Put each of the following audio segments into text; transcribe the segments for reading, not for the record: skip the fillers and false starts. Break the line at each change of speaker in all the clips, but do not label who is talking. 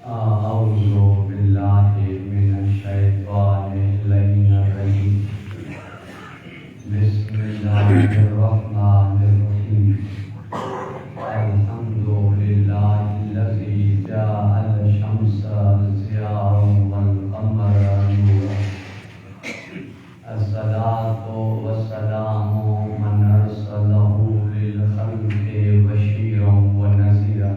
أعوذ بالله من الشيطان اللعين الرجيم بسم الله الرحمن الرحيم الحمد لله الذي جعل الشمس ضياء والقمر نورا الصلاة والسلام من أرسله للخلق بشيرا ونذيرا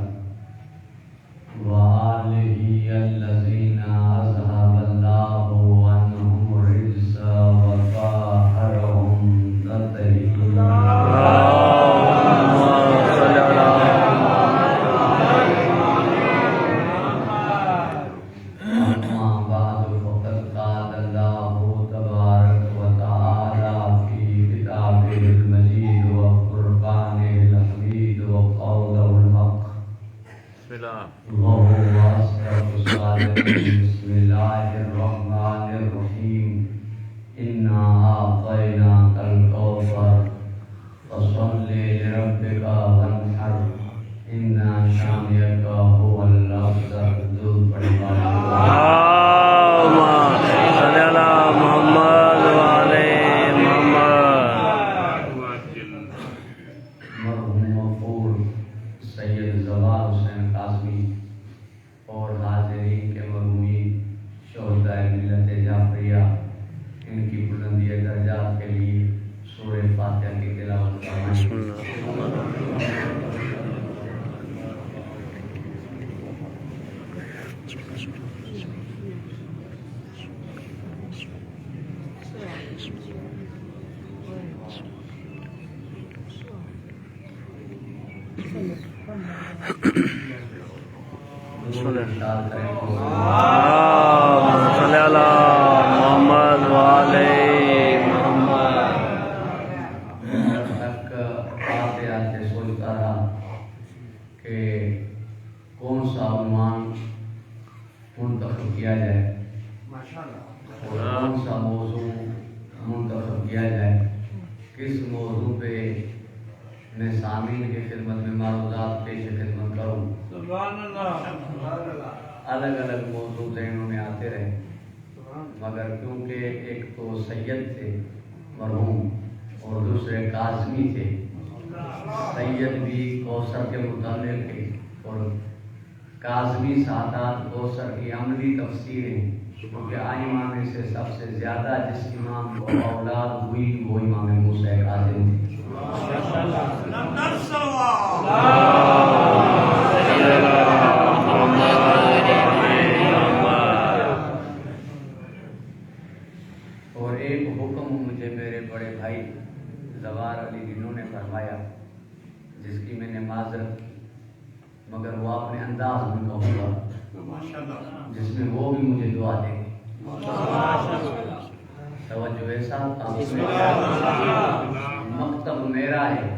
وآله الذين أذهب الله عنهم الرجس وطهرهم تطهيرا أما بعد فقد قال الله تبارك وتعالى في كتابه المجيد وفرقانه الحميد وقوله الحق وهو أصدق الصادقين بسم الله الرحمن الرحيم إنا أعطيناك الكوثر فصل لربك وانحر إن شانئك هو الأبتر ذو مرحوم مغفور سید زوال حسین قاسمی اور حاضرین کے مرحومی شہدائے ملت جعفریہ ان کی بلندی درجات کے لیے سورہ فاتحہ کی تلاوت کون سا عنوان منتخب کیا جائے اور کون سا موضوع منتخب کیا جائے، کس موضوع پہ میں سامعین کی خدمت میں معروضات پیش خدمت کروں۔ الگ الگ موضوع ذہنوں میں آتے رہے، مگر کیونکہ ایک تو سید تھے مرحوم اور دوسرے قاسمی تھے، سید بھی کوثر کے متعلق تھے اور قاسمی سعادات کوثر کی عملی تفسیریں، کیونکہ ائمہ میں سے سب سے زیادہ جس امام کو اولاد ہوئی وہ امام موسیٰ کاظم تھے۔ اور ایک حکم مجھے میرے بڑے بھائی زوار علی جنہوں نے فرمایا، جس کی میں نے معذرت کی، مگر وہ اپنے انداز میں کہوں گا جس میں وہ بھی مجھے دعا دیں گے۔ توجہ ایسا مکتب میرا ہے،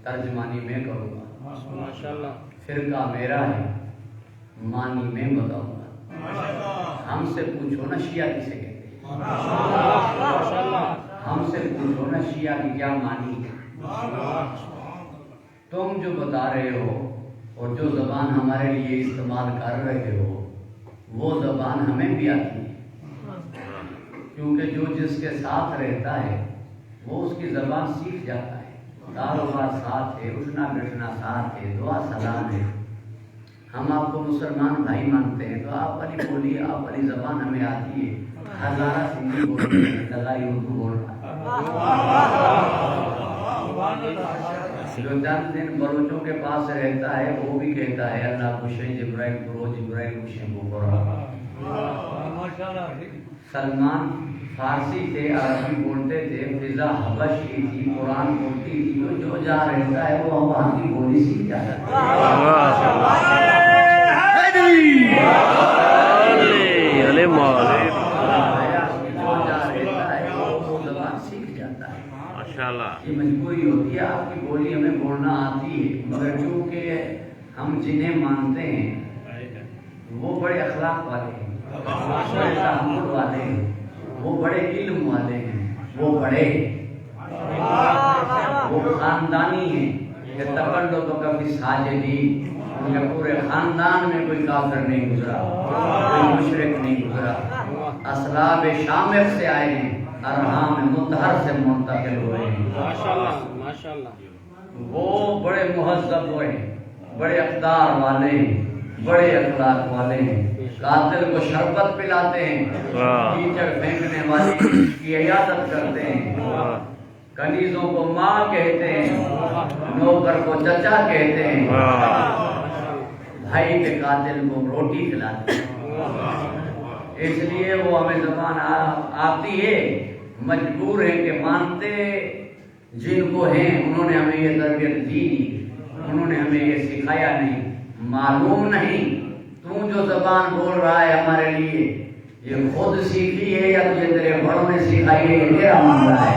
ترجمانی میں کروں گا، فرقہ میرا ہے، معنی میں بتاؤں گا۔ ہم سے پوچھو نا شیعہ کسے کہتے ہیں، ہم سے پوچھو نا شیعہ کی کیا معنی ہے۔ تم جو بتا رہے ہو اور جو زبان ہمارے لیے استعمال کر رہے ہو وہ زبان ہمیں بھی آتی ہے، کیونکہ جو جس کے ساتھ رہتا ہے وہ اس کی زبان سیکھ جاتا ہے۔ کاروبار ساتھ ہے، اٹھنا بیٹھنا ساتھ ہے، دعا سلام ہے۔ ہم آپ کو مسلمان بھائی مانتے ہیں تو آپ والی بولی، آپ والی زبان ہمیں آتی ہے۔ ہزارہ سندھی بول رہے ہیں، لگائی اردو بول رہا ہے۔ جو چند دن بلوچوں کے پاس رہتا ہے وہ بھی کہتا ہے اللہ خوشیں جبرائیل برو جبرائیل خوشیں بکرا۔ سلمان فارسی تھے، عربی بولتے تھے، فضا حبشی تھی، قرآن بولتی تھی، جو جا رہتا ہے وہ وہاں کی بولی سیکھ جاتا ہے۔ یہ مجبوری ہوتی ہے، آپ کی بولی ہمیں بولنا آتی ہے، مگر چونکہ ہم جنہیں مانتے ہیں وہ بڑے اخلاق والے ہیں، بڑے تحمل والے ہیں، وہ بڑے علم والے ہیں، وہ بڑے وہ خاندانی ہیں، کہ تقلد تو کبھی ساجدی، ان کے پورے خاندان میں کوئی کافر نہیں گزرا، کوئی مشرک نہیں گزرا، اسلاب شامخ سے آئے ہیں، ارحام مطہر سے منتقل ہوئے ہیں۔
ماشاءاللہ ماشاءاللہ۔
وہ بڑے مہذب ہوئے ہیں، بڑے اقدار والے ہیں، بڑے اخلاق والے ہیں، قاتل کو شربت پلاتے ہیں، کیچڑ پھینکنے والی کی عیادت کرتے ہیں، کنیزوں کو ماں کہتے ہیں، نوکر کو چچا کہتے ہیں، بھائی کے قاتل کو روٹی کھلاتے ہیں۔ اس لیے وہ ہمیں زبان آتی ہے، مجبور ہے کہ مانتے جن کو ہیں، انہوں نے ہمیں یہ تربیت دی، انہوں نے ہمیں یہ سکھایا نہیں، معلوم نہیں تو جو زبان بول رہا ہے ہمارے لیے یہ خود سیکھی ہے یا تجھے تیرے بڑوں نے سکھائی ہے، یہ تیرا معاملہ ہے۔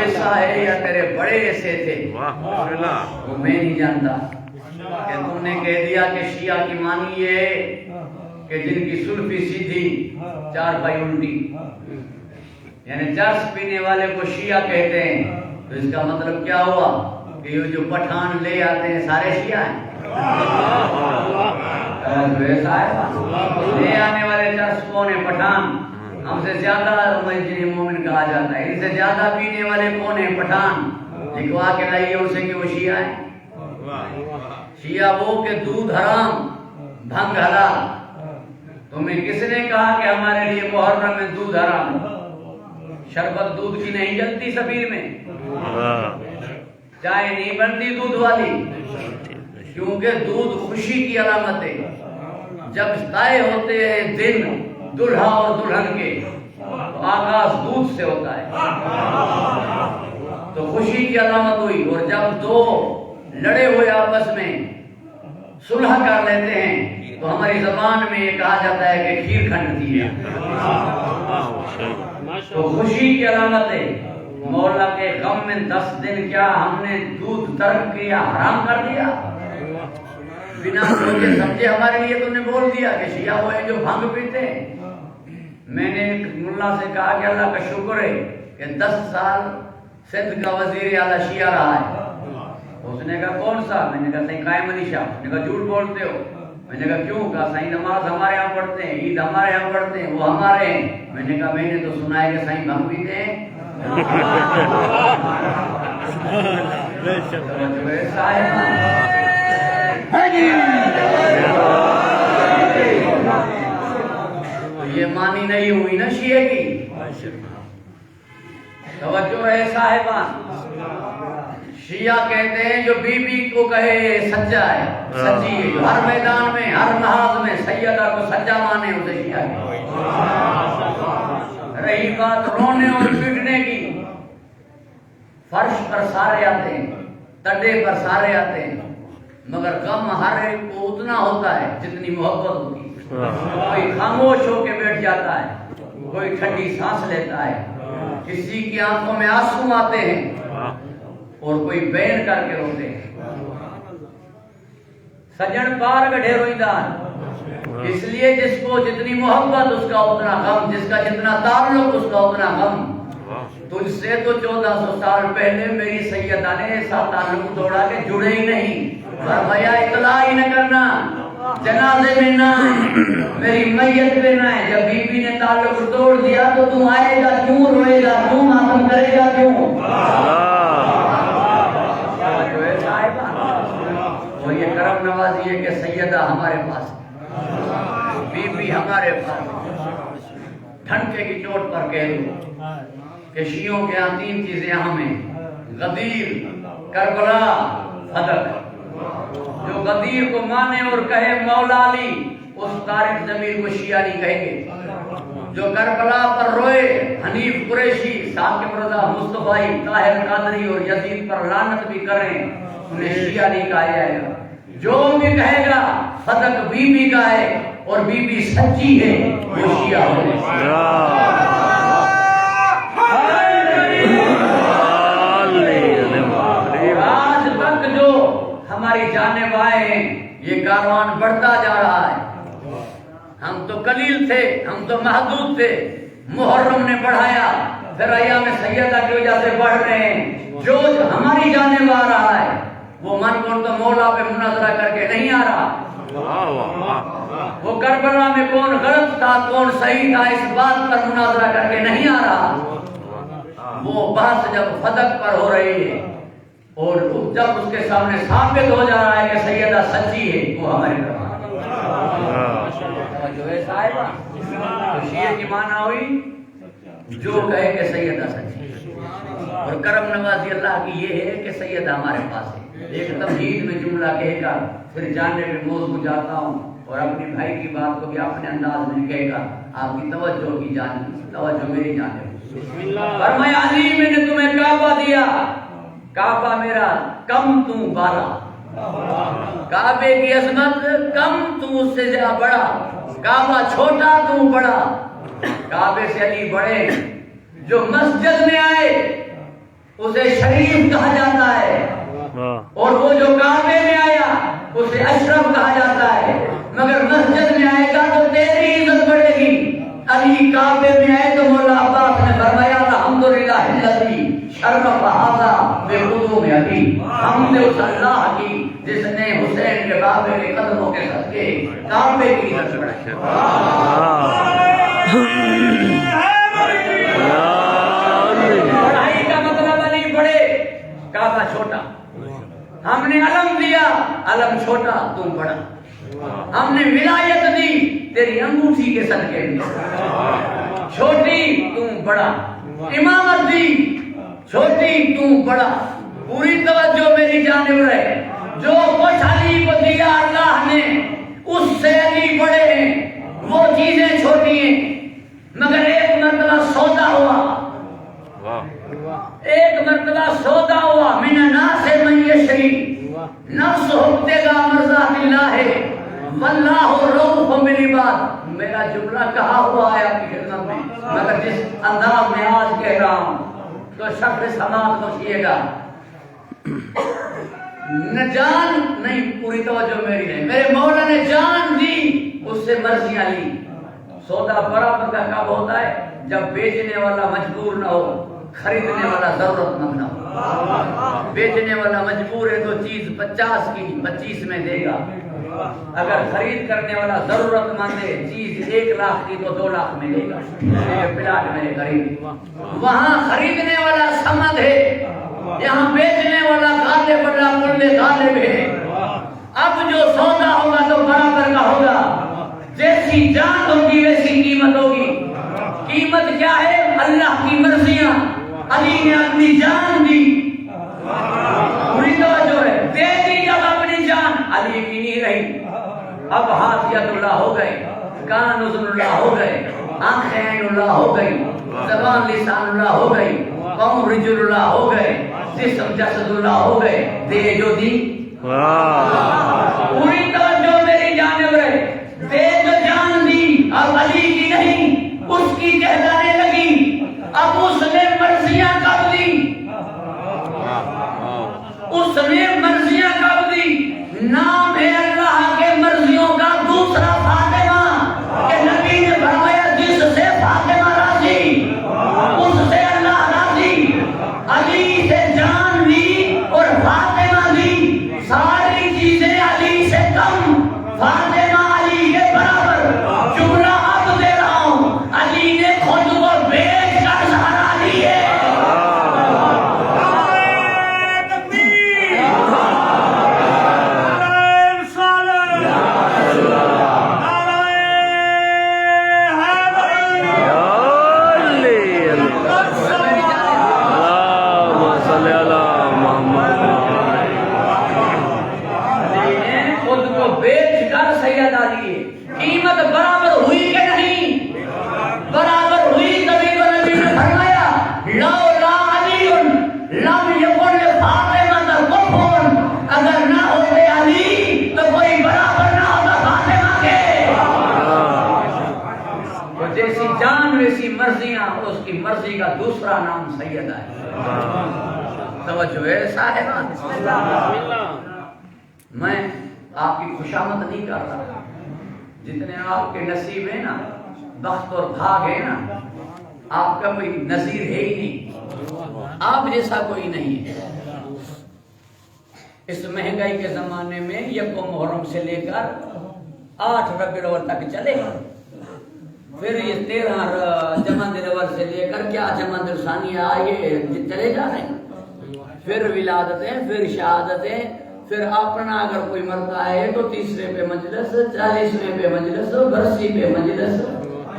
ایسا ہے یا تیرے بڑے ایسے تھے، وہ میں نہیں جانتا۔ کہ تم نے کہہ دیا کہ شیعہ کی مانی یہ ہے کہ جن کی سلفی سیدھی چار پائی الٹی، یعنی چرس پینے والے کو شیعہ کہتے ہیں، تو اس کا مطلب کیا ہوا کہ یہ جو پٹھان لے آتے ہیں سارے شیعہ ہیں؟ لے آنے والے چرس کون ہیں؟ پٹھان۔ ہم سے زیادہ جنہیں مومن کہا جاتا ہے، ان سے زیادہ پینے والے کون ہیں؟ پٹھان۔ لکھوا کے لائیے اسے کہ وہ شیعہ ہیں۔ شیعہ وہ کہ دودھ حرام، بھنگ حلال۔ تمہیں کس نے کہا کہ ہمارے لیے محرم میں دودھ حرام؟ شربت دودھ کی نہیں جلتی سفیر میں، چائے نہیں بنتی دودھ والی، کیونکہ دودھ خوشی کی علامت ہے۔ جب طے ہوتے ہیں دن دلہا اور دلہن کے، تو آغاز دودھ سے ہوتا ہے، تو خوشی کی علامت ہوئی۔ اور جب دو لڑے ہوئے آپس میں صلح کر لیتے ہیں تو ہماری زبان میں یہ کہا جاتا ہے کہ کھیر کھنڈتی ہے، تو خوشی کی علامت ہے۔ مولا کے غم میں 10 دن کیا ہم نے دودھ ترک کیا، حرام کر دیا؟ بنا سوچے سمجھے ہمارے لیے تم نے بول دیا کہ شیعہ وہ ہیں جو بھنگ پیتے ہیں۔ میں نے ایک ملا سے کہا کہ اللہ کا شکر ہے کہ 10 سال سندھ کا وزیر اعلیٰ شیعہ رہا ہے۔ اس نے کہا کون سا؟ میں نے کہا سائیں قائم علی شاہ۔ اس نے کہا جھوٹ بولتے ہو۔ میں نے کہا کیوں؟ کہا سائیں نماز ہمارے ہاں پڑھتے ہیں، عید ہمارے ہاں پڑھتے ہیں، وہ ہمارے ہیں۔ میں نے کہا میں نے تو سنا ہے کہ سائیں بھنگ پیتے ہیں۔ یہ مانی نہیں ہوئی نا شیعہ کی۔ توجہ ہے صاحبان، شیعہ کہتے ہیں جو بی بی کو کہے سچا ہے، سچی ہے، جو ہر میدان میں ہر محاذ میں سیدہ کو سچا مانے اسے شیعہ ہے۔ رہی بات رونے اور پیٹنے کی، فرش پر سارے آتے ہیں، تڈے پر سارے آتے ہیں، مگر غم ہر ایک کو اتنا ہوتا ہے جتنی محبت ہوتی ہے۔ کوئی خاموش ہو کے بیٹھ جاتا ہے، کوئی ٹھنڈی سانس لیتا ہے، کسی کی آنکھوں میں آنسو آتے ہیں اور کوئی بین کر کے روتے ہیں۔ سجن پار گڈھے روئیدان، اس لیے جس کو جتنی محبت اس کا اتنا غم، جس کا جتنا تعلق اس کا اتنا غم۔ تجھ سے تو 1400 سال پہلے میری سیدہ نے ایسا تعلق توڑا کہ جڑے ہی نہیں، فرمایا اطلاع ہی نہ کرنا، جنازے میں نہ آئے، میری میت پہ نہ آئے۔ جب بی بی نے تعلق توڑ دیا تو تم آئے گا کیوں، روئے گا کیوں، ماتم کرے گا کیوں؟ وہ یہ کرم نوازی ہے کہ سیدہ ہمارے پاس، بی بی ہمارے پاس۔ ڈھنکے کی چوٹ پر کہہ دوں کہ شیعوں کے یہاں 3 چیزیں اہم ہیں: غدیر، کربلا، فدق۔ جو غدیر کو مانے اور کہے مولا علی، اس طارق ضمیر کو شیعہ نہیں کہیں گے۔ جو کربلا پر روئے، حنیف قریشی، ثاقب رضا، مصطفی، طاہر قادری اور یزید پر لعنت بھی کریں، انہیں شیعہ نہیں کہا جائے گا۔ جو بھی کہے گا فدق بی بی کا ہے اور بی بی سچی ہے، وہ شیعہ ہوگا۔ آج تک جو ہماری جانب آئے ہیں، یہ کاروان بڑھتا جا رہا ہے۔ ہم تو قلیل تھے، ہم تو محدود تھے، محرم نے بڑھایا، پھر ایام سیدہ کی وجہ سے بڑھ رہے ہیں۔ جو ہماری جانب آ رہا ہے وہ من کون تو مولا پہ مناظرہ کر کے نہیں آ رہا، وہ کربلا میں کون غلط تھا کون صحیح تھا اس بات پر مناظرہ کر کے نہیں آ رہا، وہ بحث جب فتح پر ہو رہی ہے اور جب اس کے سامنے ثابت ہو جا رہا ہے کہ سیدہ سچی ہے، وہ ہماری طرف جو ہے صاحبہ تو شیعہ کی معنی ہوئی جو کہے کہ سیدہ سچی ہے، اور کرم نوازی اللہ کی یہ ہے کہ سیدہ ہمارے پاس ہے۔ ایک تمہید میں جملہ کہے گا، پھر جاننے میں موضوع جاتا ہوں اور اپنے بھائی کی بات کو بھی اپنے انداز میں کہے گا، آپ کی توجہ کی جانب، توجہ میری جانب۔ فرمایا علی میں نے تمہیں کعبہ دیا، کعبہ میرا کم تو بالا، کعبے کی عظمت کم تو اس سے زیادہ بڑا، کعبہ چھوٹا تو بڑا، کعبے سے علی بڑے۔ جو مسجد میں آئے اسے شریف کہا جاتا ہے، اور وہ جو کعبے میں آیا اسے اشرف کہا جاتا ہے، مگر مسجد میں آئے گا تو تیری عزت بڑھے گی۔ علی کعبے میں آئے تو مولا عباس نے فرمایا الحمدللہ الذی شرف ھذا بقدوم علی، ہم نے اس اللہ کی جس نے حسین کے بابے کے قدموں کے صدقے کعبے کی عزت بڑھائی۔ بڑھائی کا مطلب علی بڑے، کعبہ چھوٹا۔ ہم نے علم دیا، علم چھوٹا تو بڑا۔ ہم نے ولایت دی تیری انگوٹھی کے صدقے میں، چھوٹی تو بڑا۔ امامت دی چھوٹی تو بڑا۔ پوری توجہ میری جانب رہے، جو کچھ علی کو دیا اللہ نے اس سے علی بڑے ہیں، وہ چیزیں چھوٹی ہیں۔ مگر ایک مرتبہ سودا ہوا، ایک مرتبہ سودا ہوا، من الناس من یشری نفس ابتغاء مرضات اللہ واللہ رؤوف بالعباد۔ میرا جملہ کہا ہوا ہے آپ کی خدمت میں، مگر جس انداز میں آج کہہ رہا ہوں تو شکل سماعت پوچھئے گا۔ نہ جان نہیں، پوری توجہ میری نہیں، میرے مولا نے جان دی اس سے مرضیاں لی۔ سودا برابر کا کب ہوتا ہے؟ جب بیچنے والا مجبور نہ ہو، خریدنے والا ضرورت مند نہ ہو۔ بیچنے والا مجبور ہے تو چیز 50 کی 25 میں دے گا، اگر خرید کرنے والا ضرورت مند ہے چیز 1 لاکھ کی تو 2 لاکھ میں دے گا۔ یہ پلاٹ میں نے خرید، وہاں خریدنے والا سمد ہے، یہاں بیچنے والا غالب اللہ کل غالب ہے۔ اب جو سودا ہوگا تو برابر کا ہوگا، جیسی جان ہوگی ویسی قیمت ہوگی۔ قیمت کیا ہے؟ اللہ کی مرضیاں۔ علی نے اپنی جان دی، پوری توجہ ہے، دے دی جب اپنی جان، علی کی نہیں رہی۔ اب ہاتھ ید اللہ ہو گئے، کان اذن اللہ ہو گئے، آنکھ عین اللہ ہو گئی، زبان لسان اللہ ہو گئی، قوم رجل اللہ ہو گئے، جسم جسد اللہ ہو گئے۔ دے جو دی، پوری توجہ میری جانب رہے، دے جو جان دی اب علی کی نہیں، اس کی کہلانے لگی۔ اب اس نے مرضیاں کب دی؟ اس نے مرضیاں کب دی؟ نام ہے اللہ کے مرضیوں کا دوسرا فاطمہ، کہ نبی نے فرمایا جس سے فاطمہ راضی اس سے اللہ راضی۔ علی سے جان لی اور فاطمہ دی، ساری چیزیں علی سے کم، فاطمہ علی کے برابر۔ جملہ اب دے رہا ہوں، علی نے خود کو بیچ کر سہارا لی ہے۔ قیمت برابر ہوئی کہ نہیں؟ برابر ہوئی، تبھی تو نبی نے فرمایا لولا علی لم یکن لفاطمہ کفر، اگر نہ ہوتے علی تو کوئی برابر نہ ہوتا فاطمہ کے۔ تو جیسی جان ویسی مرضیاں، اس کی مرضی کا دوسرا نام سیدہ ہے۔ توجہ ہے صاحبہ، میں آپ کی خوشامد نہیں کر رہا، جتنے آپ کے نصیب ہیں نا، بخت اور بھاگ ہے نا، آپ کا کوئی نظیر ہے ہی نہیں، آپ جیسا کوئی نہیں ہے۔ اس مہنگائی کے زمانے میں یکم محرم سے لے کر 8 ربیع الاول تک چلے، پھر یہ 13 جمادی الاول سے لے کر کیا جمادی الثانی آئے چلے جا رہے ہیں، پھر ولادتیں، پھر شہادتیں، پھر اپنا اگر کوئی مرتا ہے تو 30ویں پہ مجلس، 40ویں پہ مجلس، 82 پہ مجلس،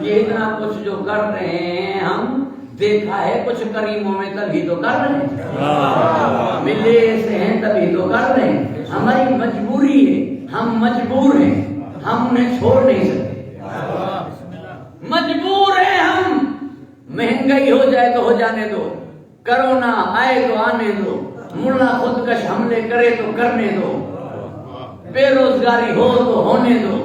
یہ اتنا کچھ جو کر رہے ہیں ہم دیکھا ہے کچھ کریموں میں تبھی تو کر رہے ہیں، ملے سے ہیں تبھی تو کر رہے ہیں، ہماری مجبوری ہے، ہم مجبور ہیں، ہم انہیں چھوڑ نہیں سکتے، مجبور ہیں ہم، مہنگائی ہو جائے تو ہو جانے دو، کرونا آئے تو آنے دو، ملا خودکش حملے کرے تو کرنے دو، بے روزگاری ہو تو ہونے دو،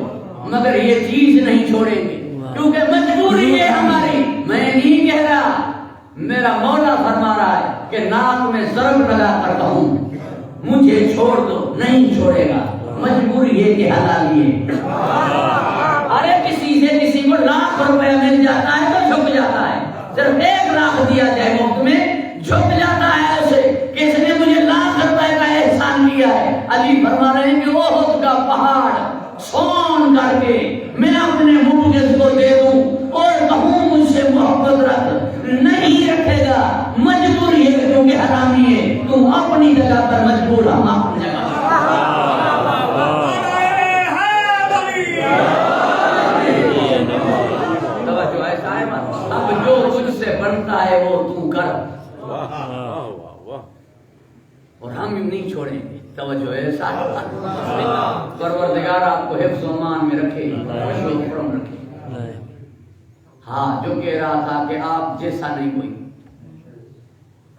مگر یہ چیز نہیں چھوڑیں گے کیونکہ مجبوری ہے ہماری۔ میں نہیں کہہ رہا، میرا مولا فرما رہا ہے کہ ناک میں ضرب لگا کر کہوں مجھے چھوڑ دو، نہیں چھوڑے گا، مجبوری ہے کہ حلالی ہے۔ ارے کسی سے کسی کو ₹1,00,000 مل جاتا ہے تو جھک جاتا ہے، صرف 1,00,000 دیا جائے مفت میں جھک جاتا ہے اسے کہ اس نے مجھے ₹1,00,000 کا احسان کیا ہے۔ علی فرما رہے ہیں کہ احد کا پہاڑ سون کر کے میں اپنے مبغض کو دے دوں اور کہوں مجھ سے محبت رکھ، نہیں رکھے گا، مجبوری ہے کیونکہ حرامی ہے، تم اپنی جگہ پر مجبور، ہم اپنی جگہ پر۔ توجہ ہے صاحب، اب جو تجھ سے بنتا ہے وہ تو کر، اور ہم نہیں چھوڑیں گے۔ توجہ ہے صاحب، پروردگار آپ کو حفظ و امان میں رکھے، خوش و خرم رکھے۔ ہاں، جو کہہ رہا تھا کہ آپ جیسا نہیں کوئی،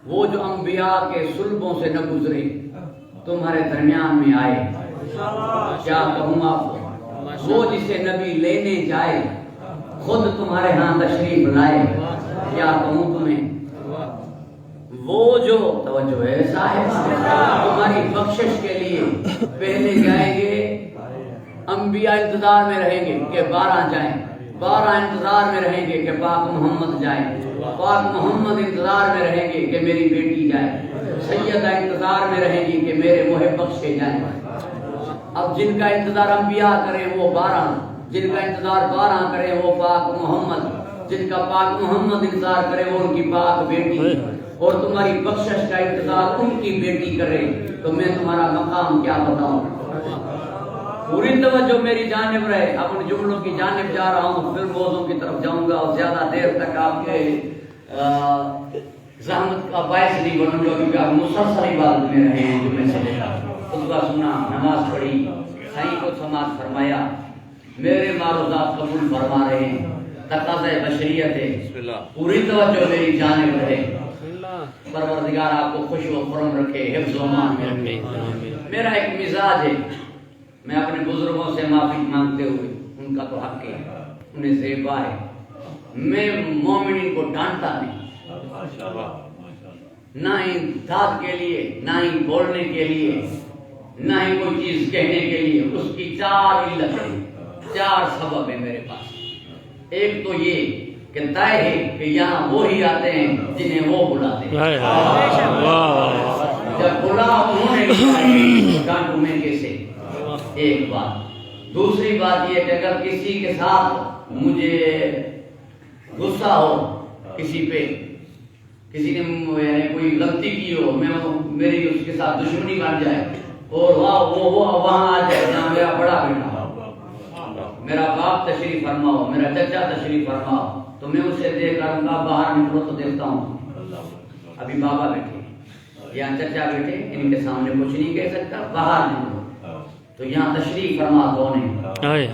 وہ جو انبیاء کے صلبوں سے نہ گزرے تمہارے درمیان میں آئے، کیا کہوں آپ کو، وہ جسے نبی لینے جائے خود تمہارے ہاں تشریف لائے، کیا کہوں تمہیں، وہ جو توجہ ہے صاحب تمہاری بخشش کے لیے پہلے جائیں گے، انبیاء انتظار میں رہیں گے کہ 12 جائیں، 12 انتظار میں رہیں گے کہ پاک محمد جائیں، پاک محمد انتظار میں رہیں گے کہ میری بیٹی جائے، سیدہ انتظار میں رہیں گی کہ میرے محب بخشے جائیں۔ اب جن کا انتظار انبیاء کریں وہ 12، جن کا انتظار 12 کریں وہ پاک محمد، جن کا پاک محمد انتظار کرے وہ ان کی پاک بیٹی، اور تمہاری بخشش کا انتظار ان کی بیٹی کرے، تو میں تمہارا مقام کیا بتاؤں۔ پوری توجہ میری جانب رہے، اب ان جملوں کی جانب جا رہا ہوں، پھر موضوع کی طرف جاؤں گا اور زیادہ دیر تک آپ کے زحمت کا باعث نہیں بنوں گا، کیونکہ آپ مسلسل عبادت میں رہے ہیں، جمعے سے لے کر خطبہ سنا، نماز پڑھی، صحیح کو سماعت فرمایا، میرے معروضات قبول فرما رہے ہیں، تقاضۂ بشریت ہے، پوری توجہ میری جانب رہے، پروردگار آپ کو خوش و خرم رکھے، حفظ و امان میں رکھے۔ میرا ایک مزاج ہے، میں اپنے بزرگوں سے معافی مانگتے ہوئے، ان کا تو حق ہے، انہیں زیبا ہے، میں مومنین کو ڈانٹتا نہیں، نہ ہی داد کے لیے، نہ ہی بولنے کے لیے، نہ ہی کوئی چیز کہنے کے لیے، اس کی 4 علت ہے، 4 سبب ہے میرے پاس۔ ایک تو یہ کہ طے ہے کہ یہاں وہی آتے ہیں جنہیں وہ بلاتے ہیں، جب بلا انہوں نے ڈانٹوں میں کیسے، ایک بات۔ دوسری بات یہ کہ اگر کسی کے ساتھ مجھے غصہ ہو، کسی پہ کسی نے یعنی کوئی غلطی کی ہو، میری اس کے ساتھ دشمنی بن جائے اور وہ وہاں آ جائے جہاں میرا بڑا بیٹا، میرا باپ تشریف فرما ہو، میرا چچا تشریف فرما ہو، تو میں اسے دیکھ کر باہر نکلو تو دیکھتا ہوں ابھی بابا بیٹھے یا چچا بیٹھے، ان کے سامنے کچھ نہیں کہہ سکتا، باہر نکلو تو یہاں تشریف فرما کون ہے؟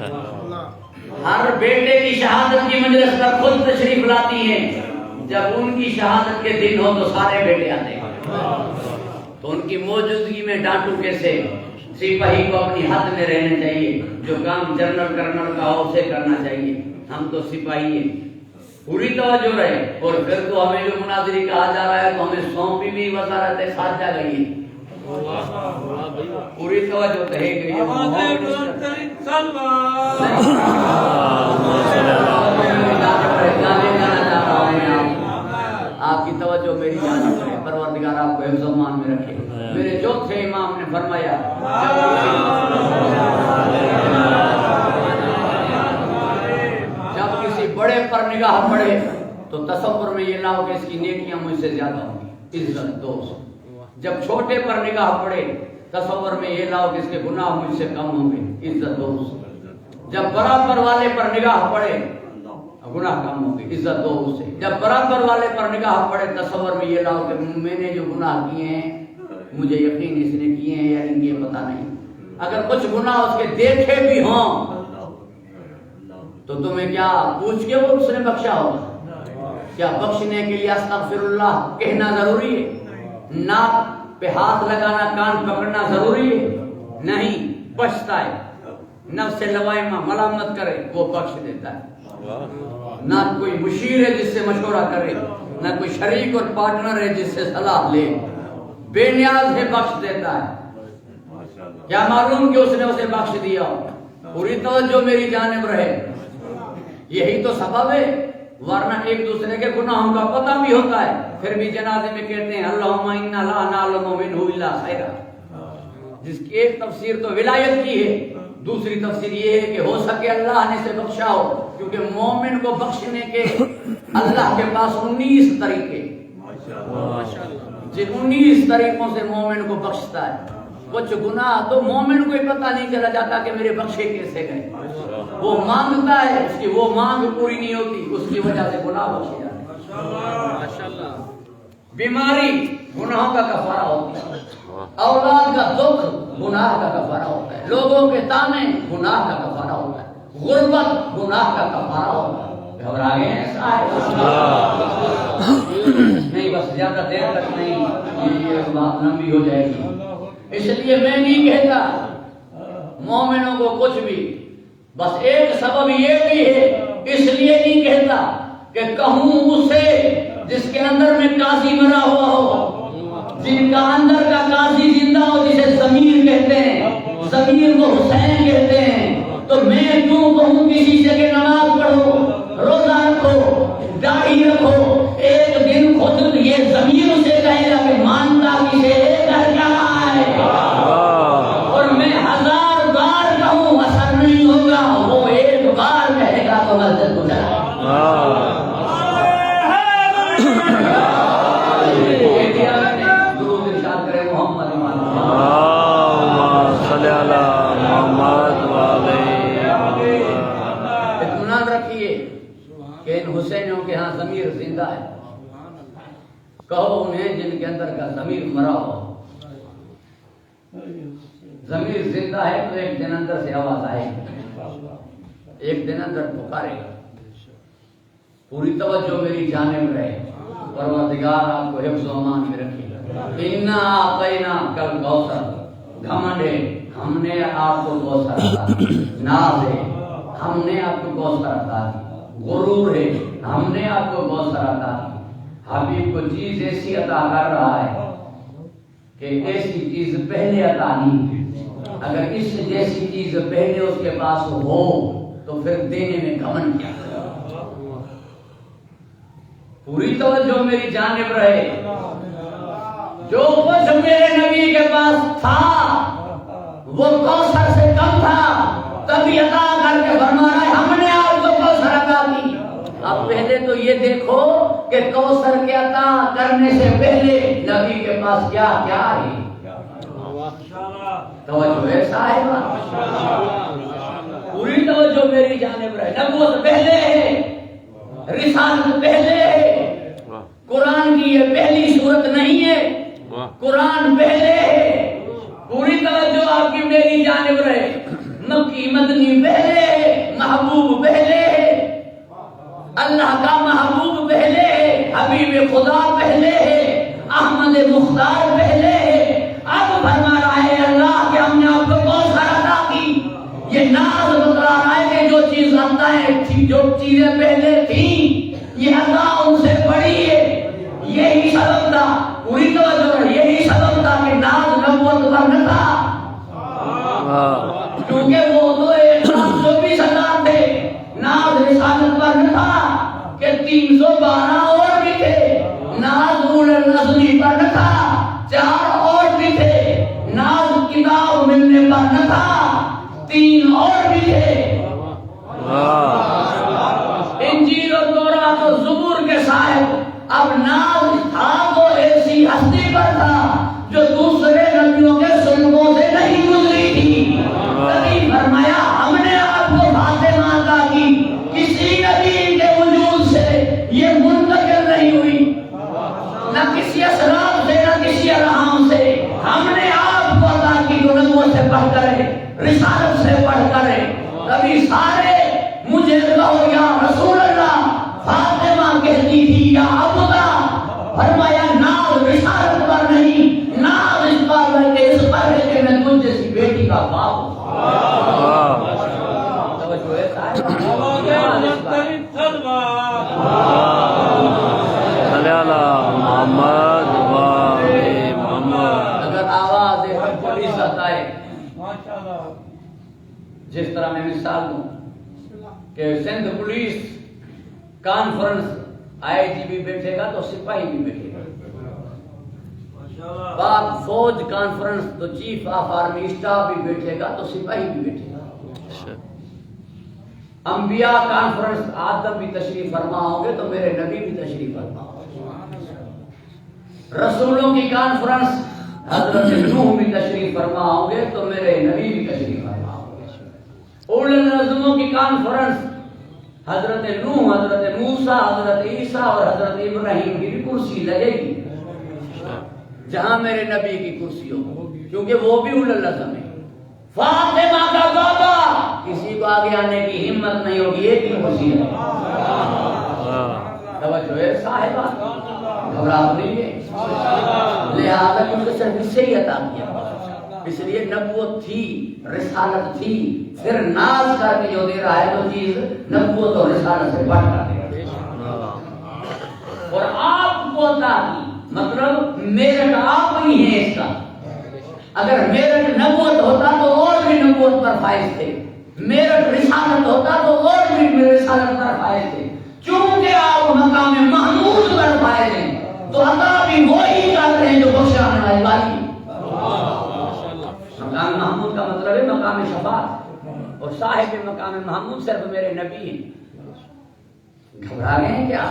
ہر بیٹے کی شہادت کی مجلس پر خود تشریف لاتی ہیں، جب ان کی شہادت کے دن ہو تو سارے بیٹے آتے ہیں، تو ان کی موجودگی میں ڈانٹوں کیسے؟ سپاہی کو اپنی حد میں رہنا چاہیے، جو کام جنرل کرنل کا ہو اسے کرنا چاہیے، ہم تو سپاہی ہیں، پوری توجہ رہے۔ اور پھر تو ہمیں جو مناظری کہا جا رہا ہے تو ہمیں سونپی بھی وزارت ساتھ جا گئی ہے، پوری توجہ کہے گئی ہے۔ آپ کی توجہ میری جانب رہے، پروردگار آپ کو حفظ و امان میں رکھے۔ میرے چوتھے امام نے فرمایا جب کسی بڑے پر نگاہ پڑے تو تصور میں یہ نہ ہو کہ اس کی نیکیاں مجھ سے زیادہ ہوں گی، عزت دوست۔ جب چھوٹے پر نگاہ پڑے تصور میں یہ نہ ہو کہ اس کے گناہ مجھ سے کم ہوں گے، عزت دوست۔ جب برابر والے پر نگاہ پڑے گناہ کم ہوں گے، عزت دو اس سے۔ جب برابر والے پر نگاہ پڑے تصور میں یہ نہ ہو کہ میں نے جو گناہ کیے ہیں مجھے یقین اس نے کیے ہیں یا ان کے پتہ نہیں۔ اگر کچھ گناہ اس کے دیکھے بھی ہوں تو تمہیں کیا پوچھ کے وہ اس نے بخشا ہوگا؟ کیا بخشنے کے لیے استغفر اللہ کہنا ضروری ہے؟ ناک پہ ہاتھ لگانا، کان پکڑنا ضروری ہے؟ نہیں، بخشتا ہے۔ نفس لوائمہ ملامت کرے وہ بخش دیتا ہے۔ نہ کوئی مشیر ہے جس سے مشورہ کرے، نہ کوئی شریک اور پارٹنر ہے جس سے صلاح لے، بے نیاز ہے بخش دیتا ہے۔ کیا معلوم کہ اس نے اسے بخش دیا؟ پوری توجہ میری جانب رہے، یہی تو سبب ہے، ورنہ ایک دوسرے کے گناہوں کا پتہ بھی ہوتا ہے پھر بھی جنازے میں کہتے ہیں اللہم انا لا نعلم منہ الا خیرا، جس کی ایک تفسیر تو ولایت کی ہے، دوسری تفسیر یہ ہے کہ ہو سکے اللہ نے سے بخشا ہو، کیونکہ مومن کو بخشنے کے اللہ کے پاس 19 طریقے، جن 19 طریقوں سے مومن کو بخشتا ہے۔ کچھ گناہ تو مومن کو ہی پتہ نہیں چلا جاتا کہ میرے بخشے کیسے گئے، وہ مانگتا ہے، اس کی وہ مانگ پوری نہیں ہوتی، اس کی وجہ سے گناہ بخشے جاتے ہیں۔ بیماری گناہوں کا کفارہ ہوتا ہے، اولاد کا دکھ گناہ کا کفارہ ہوتا ہے، لوگوں کے تانے گناہ کا کفارہ ہوتا ہے، غربت گناہ کا کفارہ ہوتا ہے۔ گھبرا گئے ہیں؟ ایسا ہے نہیں، بس زیادہ دیر تک نہیں، یہ بات لمبی ہو جائے گی، اس لیے میں نہیں کہتا مومنوں کو کچھ بھی، بس ایک سبب یہ بھی ہے، اس لیے نہیں کہتا کہ کہوں اس سے جس کے اندر میں قاضی مرا ہوا ہو، جن کا اندر کا قاضی زندہ ہو، جسے ضمیر کہتے ہیں، ضمیر کو حسین کہتے ہیں، تو میں کیوں کہوں کسی سے کہ نماز پڑھو، روزہ رکھو، داڑھی رکھو، ایک دن خود یہ ضمیر اسے کہے گا کہ مانتا کسے کر کیا رہا ہے، اور میں 1000 بار کہوں اثر نہیں ہوگا، وہ ایک بار کہے گا تو مسجد کو جائے۔ اطمینان رکھیے کہ ان حسینوں کے ہاں ضمیر زندہ ہے، کہو انہیں جن کے اندر کا ضمیر مرا ہو، ضمیر زندہ ہے تو ایک دن اندر سے آواز آئے گی، ایک دن اندر پکارے گا۔ پوری توجہ میری جانب رہے، پروردگار آپ کو حفظ و امان میں رکھے گا۔ انا اعطینا کل کوثر، گھمنڈ ہے ہم نے آپ کو کوثر عطا کی، ناز ہے ہم نے آپ کو کوثر عطا کی، غرور ہے ہم نے آپ کو کوثر عطا کی۔ حبیب کو چیز ایسی عطا کر رہا ہے کہ ایسی چیز پہلے عطا نہیں کی، اگر اس جیسی چیز پہلے اس کے پاس ہو تو پھر دینے میں گھمنڈ کیا؟ پوری توجہ میری جانب رہے، جو کچھ میرے نبی کے پاس تھا وہ کوثر سے کم تھا، تبھی عطا کر کے فرما رہا ہے ہم نے آپ کو کوثر عطا کی۔ اب پہلے تو یہ دیکھو کہ کوثر کے عطا کرنے سے پہلے نبی کے پاس کیا کیا ہے، توجہ ایسا ہے، پوری توجہ میری جانب رہے۔ نبوت پہلے ہے، رسالت پہلے ہے، قرآن کی یہ پہلی صورت نہیں ہے، قرآن پہلے ہے، پوری توجہ آپ کی میری جانب رہے۔ مکی مدنی پہلے ہے، محبوب پہلے ہے، اللہ کا محبوب پہلے ہے، حبیب خدا پہلے ہے، احمد مختار پہلے ہے۔ اب فرما رہا ہے اللہ کہ ہم نے آپ کو کوثر عطا کی، یہ ناز بتلا رہا ہے کہ جو چیز عطا ہے، جو چیزیں پہلے تھیں یہ عطا ان سے بڑی ہے، یہی سبب تھا، پوری توجہ، یہی سبب تھا کہ ناز نبوت پر نہ تھا، کیونکہ وہ تو 124,000 تھے، ناز رسالت پر نہ تھا کہ 312 اور بھی تھے، ناز تو زبور کے صاحب اب ناز تھا تو ایسی ہستی پر تھا جو دوسرے نبیوں کے سلموں سے نہیں گزری تھی. کبھی فرمایا ہم نے آپ کو فاطمہ عطا کی, کسی نبی کے وجود سے یہ منتقل نہیں ہوئی, نہ کسی اسرار سے نہ کسی الہام سے. ہم نے آپ کو عطا کی جو نبوت سے پڑھ کر ہے, رسالت سے پڑھ کر ہے. کبھی سارے مجھے کہو یا رسول اللہ, فاطمہ کہتی تھی یا عبدہ. فرمایا ناز رسالت پر نہیں, ناز اس پر ہے کہ اس پر ہے کہ میں تجھ جیسی بیٹی کا باپ ہوں. توجہ ہے صاحب, اگر آواز پولیس آتا ہے, جس طرح میں مثال دوں کہ سندھ پولیس کانفرنس آئی جی بھی بیٹھے گا تو سپاہی بھی بیٹھے گا. پاک فوج کانفرنس تو چیف آف آرمی اسٹاف بھی بیٹھے گا تو سپاہی بھی بیٹھے گا. انبیاء کانفرنس آدم بھی تشریف فرما ہوں گے تو میرے نبی بھی تشریف فرما ہوں گے. رسولوں کی کانفرنس حضرت نوح بھی تشریف فرما ہوں گے تو میرے نبی بھی تشریف فرما ہوں گے. اولو العزموں کی کانفرنس حضرت نوح, حضرت موسیٰ, حضرت عیسیٰ اور حضرت ابراہیم کی بھی کرسی لگے گی جہاں میرے نبی کی کرسی ہو, کیونکہ وہ بھی اولو العزم ہے. فاطمہ کا بابا کسی کو آگے آنے کی ہمت نہیں ہوگی, ایک ہی کرسی ہے. توجہ ہے صاحبہ, گھبراہٹ نہیں ہے. لہذا کیونکہ صرف اس سے ہی عطا کیا, اس لیے نبوت تھی, رسالت تھی, پھر ناز کر کے جو دے رہا ہے وہ چیز نبوت اور رسالت سے بڑھ کر دے رہا ہے. اور آپ کو عطا کی مطلب میرٹ آپ ہی ہیں اس کا. اگر میرٹ نبوت ہوتا تو اور بھی نبوت پر فائز تھے, میرٹ رسالت ہوتا تو اور بھی رسالت پر فائز تھے. چونکہ آپ مقام محمود پر فائز ہیں تو عطا بھی وہی کرتے ہیں جو بخشانے والی. مقام محمود کا مطلب ہے مقام شفاعت, اور صاحب مقام محمود صرف میرے نبی ہیں. گھبرا گئے ہیں کیا؟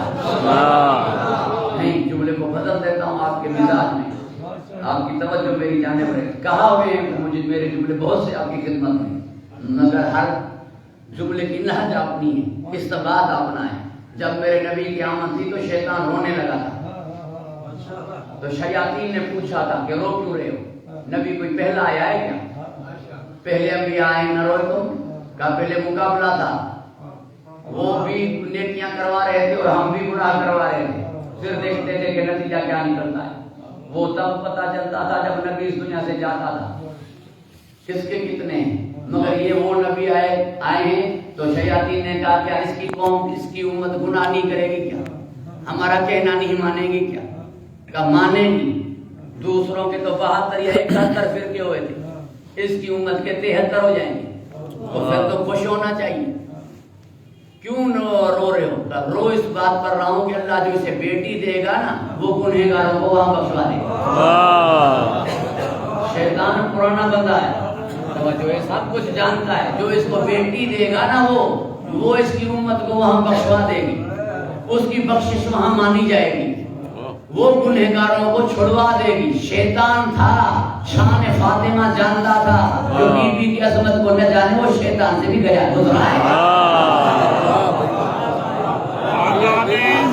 نہیں, جملے کو بدل دیتا ہوں آپ کے مزاج میں, آپ کی توجہ میری جانب رہے. کہا ہوئے ہیں مجھے میرے جملے بہت سے آپ کی خدمت میں, مگر ہر جملے کی لہجہ اپنی ہے, استباد اپنا ہے. جب میرے نبی کی آمد تھی تو شیطان رونے لگا تھا, تو شیاطین نے پوچھا تھا کہ رو کیوں رہے ہو, نبی کوئی پہلا آیا ہے کیا؟ پہلے انبیاء آئے نہ روئے تم, کا پہلے مقابلہ تھا, وہ بھی نیکیاں کروا رہے تھے اور ہم بھی گناہ کروا رہے تھے, پھر دیکھتے تھے کہ نتیجہ کیا نکلتا ہے. وہ تب پتہ چلتا تھا جب نبی اس دنیا سے جاتا تھا کس کے کتنے ہیں. مگر یہ وہ نبی آئے ہیں تو شیاطین نے کہا کیا اس کی قوم, اس کی امت گناہ نہیں کرے گی کیا, ہمارا کہنا نہیں مانے گی کیا؟ کہا مانے گی. دوسروں کے تو 72 یا 71 فرقے ہوئے تھے, اس کی امت کے 73 ہو جائیں گے, تو پھر تو خوش ہونا چاہیے. کیوں رو رہے ہو؟ رو اس بات پر رہا ہوں کہ اللہ جو اسے بیٹی دے گا نا وہ گنہگاروں کو وہاں بخشوا دے گا. شیطان پرانا بندہ ہے, جو سب کچھ جانتا ہے. جو اس کو بیٹی دے گا نا وہ اس کی امت کو وہاں بخشوا دے گی, اس کی بخشش وہاں مانی جائے گی, وہ گنہگاروں کو چھڑوا دے گی. شیطان تھا شان فاطمہ جانتا تھا, جو بی بی کی عظمت کو نہ جانے وہ شیطان سے بھی گیا گزرا ہے.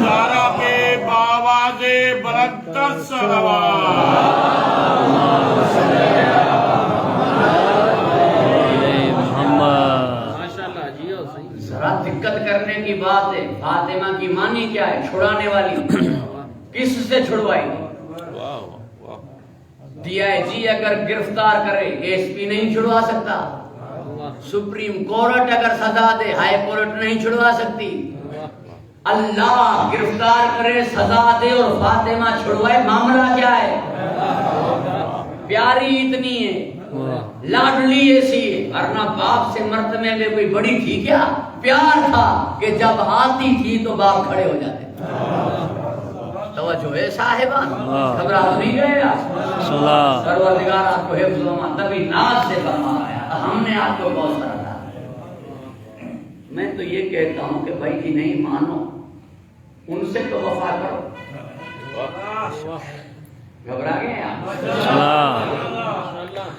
زارا کے باواز برکت صلوات.
ذرا دقت کرنے کی بات ہے. فاطمہ کی مانی کیا ہے؟ چھڑانے والی. کس سے چھڑوائی؟ ڈی آئی جی اگر گرفتار کرے ایس پی نہیں چھڑوا سکتا, سپریم کورٹ اگر سزا دے ہائی کورٹ نہیں چھڑوا سکتی. اللہ گرفتار کرے سزا دے اور فاطمہ چھڑوائے, معاملہ کیا ہے؟ پیاری اتنی ہے, لاڈلی ایسی ہے, ورنہ باپ سے مرتبے میں کوئی بڑی تھی کیا؟ پیار تھا کہ جب آتی تھی تو باپ کھڑے ہو جاتے. توجہ ہے صاحبان, گھبراہٹ نہیں گئے آپ. پروردگار آپ کو حفظ و امان تبھی ناز سے فرمایا, ہم نے آپ کو بہت سارا. میں تو یہ کہتا ہوں کہ بھائی جی نہیں مانو ان سے تو وفا کرو. گھبرا گئے ہیں آپ؟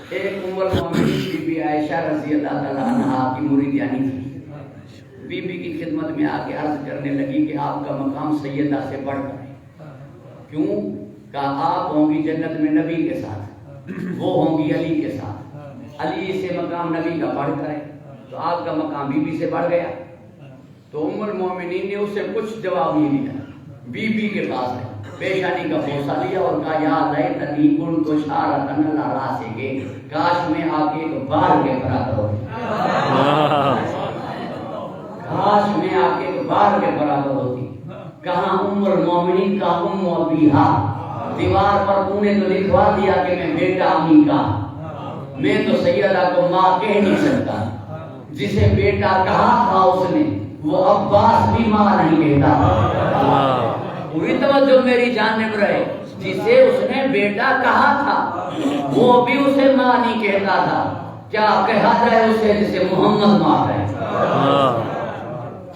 ایک ام المومنین بی بی عائشہ رضی اللہ تعالیٰ عنہا کی مریدانی تھی. بی بی کی خدمت میں آ کے عرض کرنے لگی کہ آپ کا مقام سیدہ سے بڑھ کر ہے. کیوں؟ کہا آپ ہوں گی جنت میں نبی کے ساتھ، وہ ہوں گی علی کے ساتھ. علی سے مقام نبی کا بڑھ کر ہے تو آپ کا مقام بی بی سے بڑھ گیا. تو ام المومنین نے اسے کچھ جواب نہیں دیا. بی بی کے پاس ہے، پیشانی کا بوسہ لیا اور کہا یا لیتنی کنت شعرۃ علی راسک، کاش میں آپ کے ایک بال کے برابر ہوتی، کاش میں آپ کے ایک بال کے برابر ہوتی. کہاں ام المومنین کا ام ابیہا، دیوار پر تو نے تو لکھوا دیا کہ میں بیٹا امی کا. میں تو سیدہ کو ماں کہہ نہیں سکتا. جسے بیٹا کہا تھا اس نے وہ عباس بھی ماں نہیں کہتا. پوری توجہ میری جانب رہے. جسے اس نے بیٹا کہا تھا وہ بھی اسے ماں نہیں کہتا تھا. کیا کہا جائے اسے جسے محمد ماں کہے؟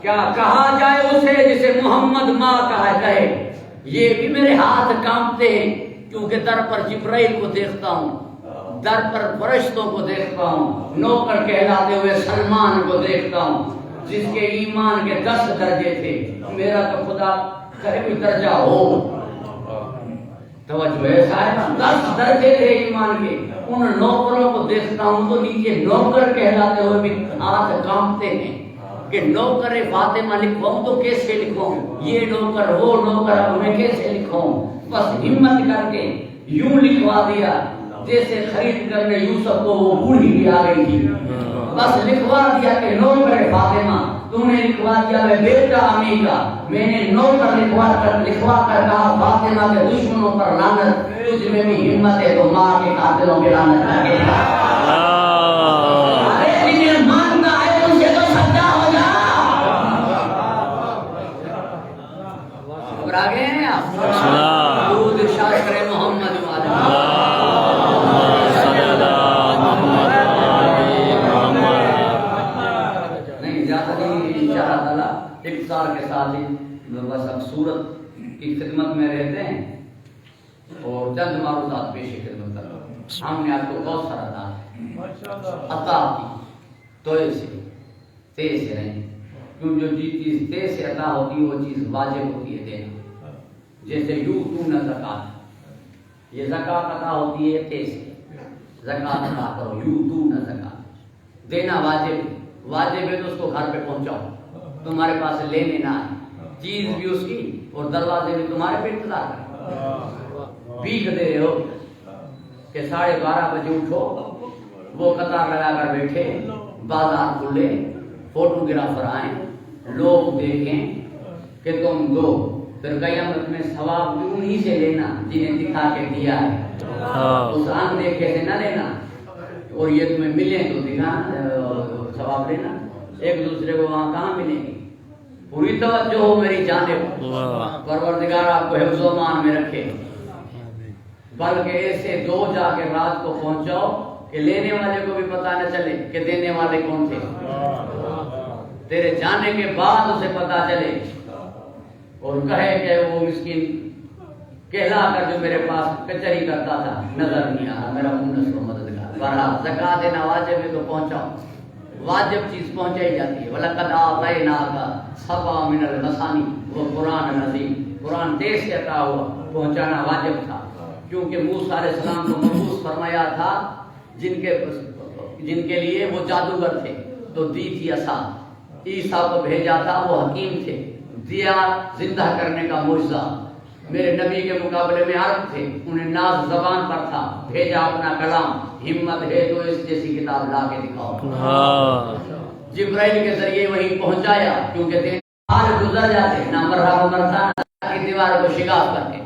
کیا کہا جائے اسے جسے محمد ماں کہے؟ یہ بھی میرے ہاتھ کانپتے ہیں کیونکہ در پر جبرائیل کو دیکھتا ہوں، در پر فرشتوں کو دیکھتا ہوں، نوکر کہلاتے ہوئے سلمان کو دیکھتا ہوں جس کے ایمان کے 10 درجے تھے. میرا تو خدا کرے کوئی درجہ ہو. توجہ ہے صاحب، 10 درجے تھے ایمان کے. ان نوکروں کو دیکھتا ہوں تو نیچے نوکر کہلاتے ہوئے بھی ہاتھ کانپتے ہیں کہ نوکر فاطمہ لکھواؤں تو کیسے لکھواؤں، یہ نوکر وہ نوکر اب میں کیسے لکھواؤں. بس ہمت کر کے یوں لکھوا دیا جیسے خرید کرنے یوسف کو وہ بوڑھی بھی آ گئی تھی. بس لکھوا دیا کہ نوکر فاطمہ، تم نے لکھوا دیا میں بیٹا امی کا. میں نے نوکر لکھوا کر کہا فاطمہ کے دشمنوں پر لعنت. تجھ میں بھی ہمت ہے تو ماں کے قاتلوں کی لعنت لگے. آگے ہیں آپ درود ارشاد کریں محمد والے. نہیں زیادہ نہیں انشاءاللہ تعالیٰ اختصار کے ساتھ ہی بس اب سورت کی خدمت میں رہتے ہیں اور چند معروضات پیش خدمت کر رہا ہوں. ہم نے آپ کو بہت سارا عطا کی تو سے رہیں کیوں جو چیز تیز سے عطا ہوتی ہے وہ چیز واجب ہوتی ہے دینا. جیسے یؤتون زکات، یہ زکات عطا ہوتی ہے تیز سے. زکات عطا کرو، یؤتون زکات دینا واجب ہے تو اس کو گھر پہ پہنچاؤ. تمہارے پاس لینے نہ آئے، چیز بھی اس کی اور دروازے بھی تمہارے پہ انتظار کریں. بھیک دے رہے ہو کہ 12:30 بجے اٹھو، وہ قطار لگا کر بیٹھے، بازار کھلے، فوٹوگرافر آئیں، لوگ دیکھیں کہ تم دو. پھر قیامت میں ثواب بھی انہی سے لینا جنہیں دکھا کے دیا ہے. اس آنکھ دیکھے سے نہ لینا اور یہ تمہیں ملیں تو دکھانا ثواب لینا. ایک دوسرے کو وہاں کہاں ملیں گے. پوری توجہ ہو میری جانب. پروردگار آپ کو حفظ و امان میں رکھے. بلکہ ایسے دو جا کے رات کو پہنچاؤ کہ لینے والے کو بھی پتہ نہ چلے کہ دینے والے کون تھے. تیرے جانے کے بعد اسے پتہ چلے اور کہے کہ وہ مسکین کہلا کر جو میرے پاس کچہری کرتا تھا نظر نہیں آ رہا، میرا مونس و مددگار. بہرحال زکات دینا واجب ہے تو پہنچاؤ. واجب چیز پہنچائی جاتی ہے. وَلَقَدْ آتَيْنَاكَ سَبْعًا مِنَ الْمَثَانِي، وہ قرآن عظیم، قرآن دیش سے عطا ہوا، پہنچانا واجب تھا. کیونکہ موسیٰ علیہ السلام کو مبعوث فرمایا تھا جن کے لیے وہ جادوگر تھے تو دی تھی عصا. عیسیٰ کو بھیجا تھا وہ حکیم تھے، دیا زندہ کرنے کا معجزہ. میرے نبی کے مقابلے میں عرب تھے، انہیں ناز زبان پر تھا، بھیجا اپنا کلام. ہمت ہے تو اس جیسی کتاب لا کے دکھاؤ. جبرائیل کے ذریعے وہی پہنچایا کیونکہ حال گزر جاتے نہ مرحبا مرتا کی دیوار کو شگاف کرتے.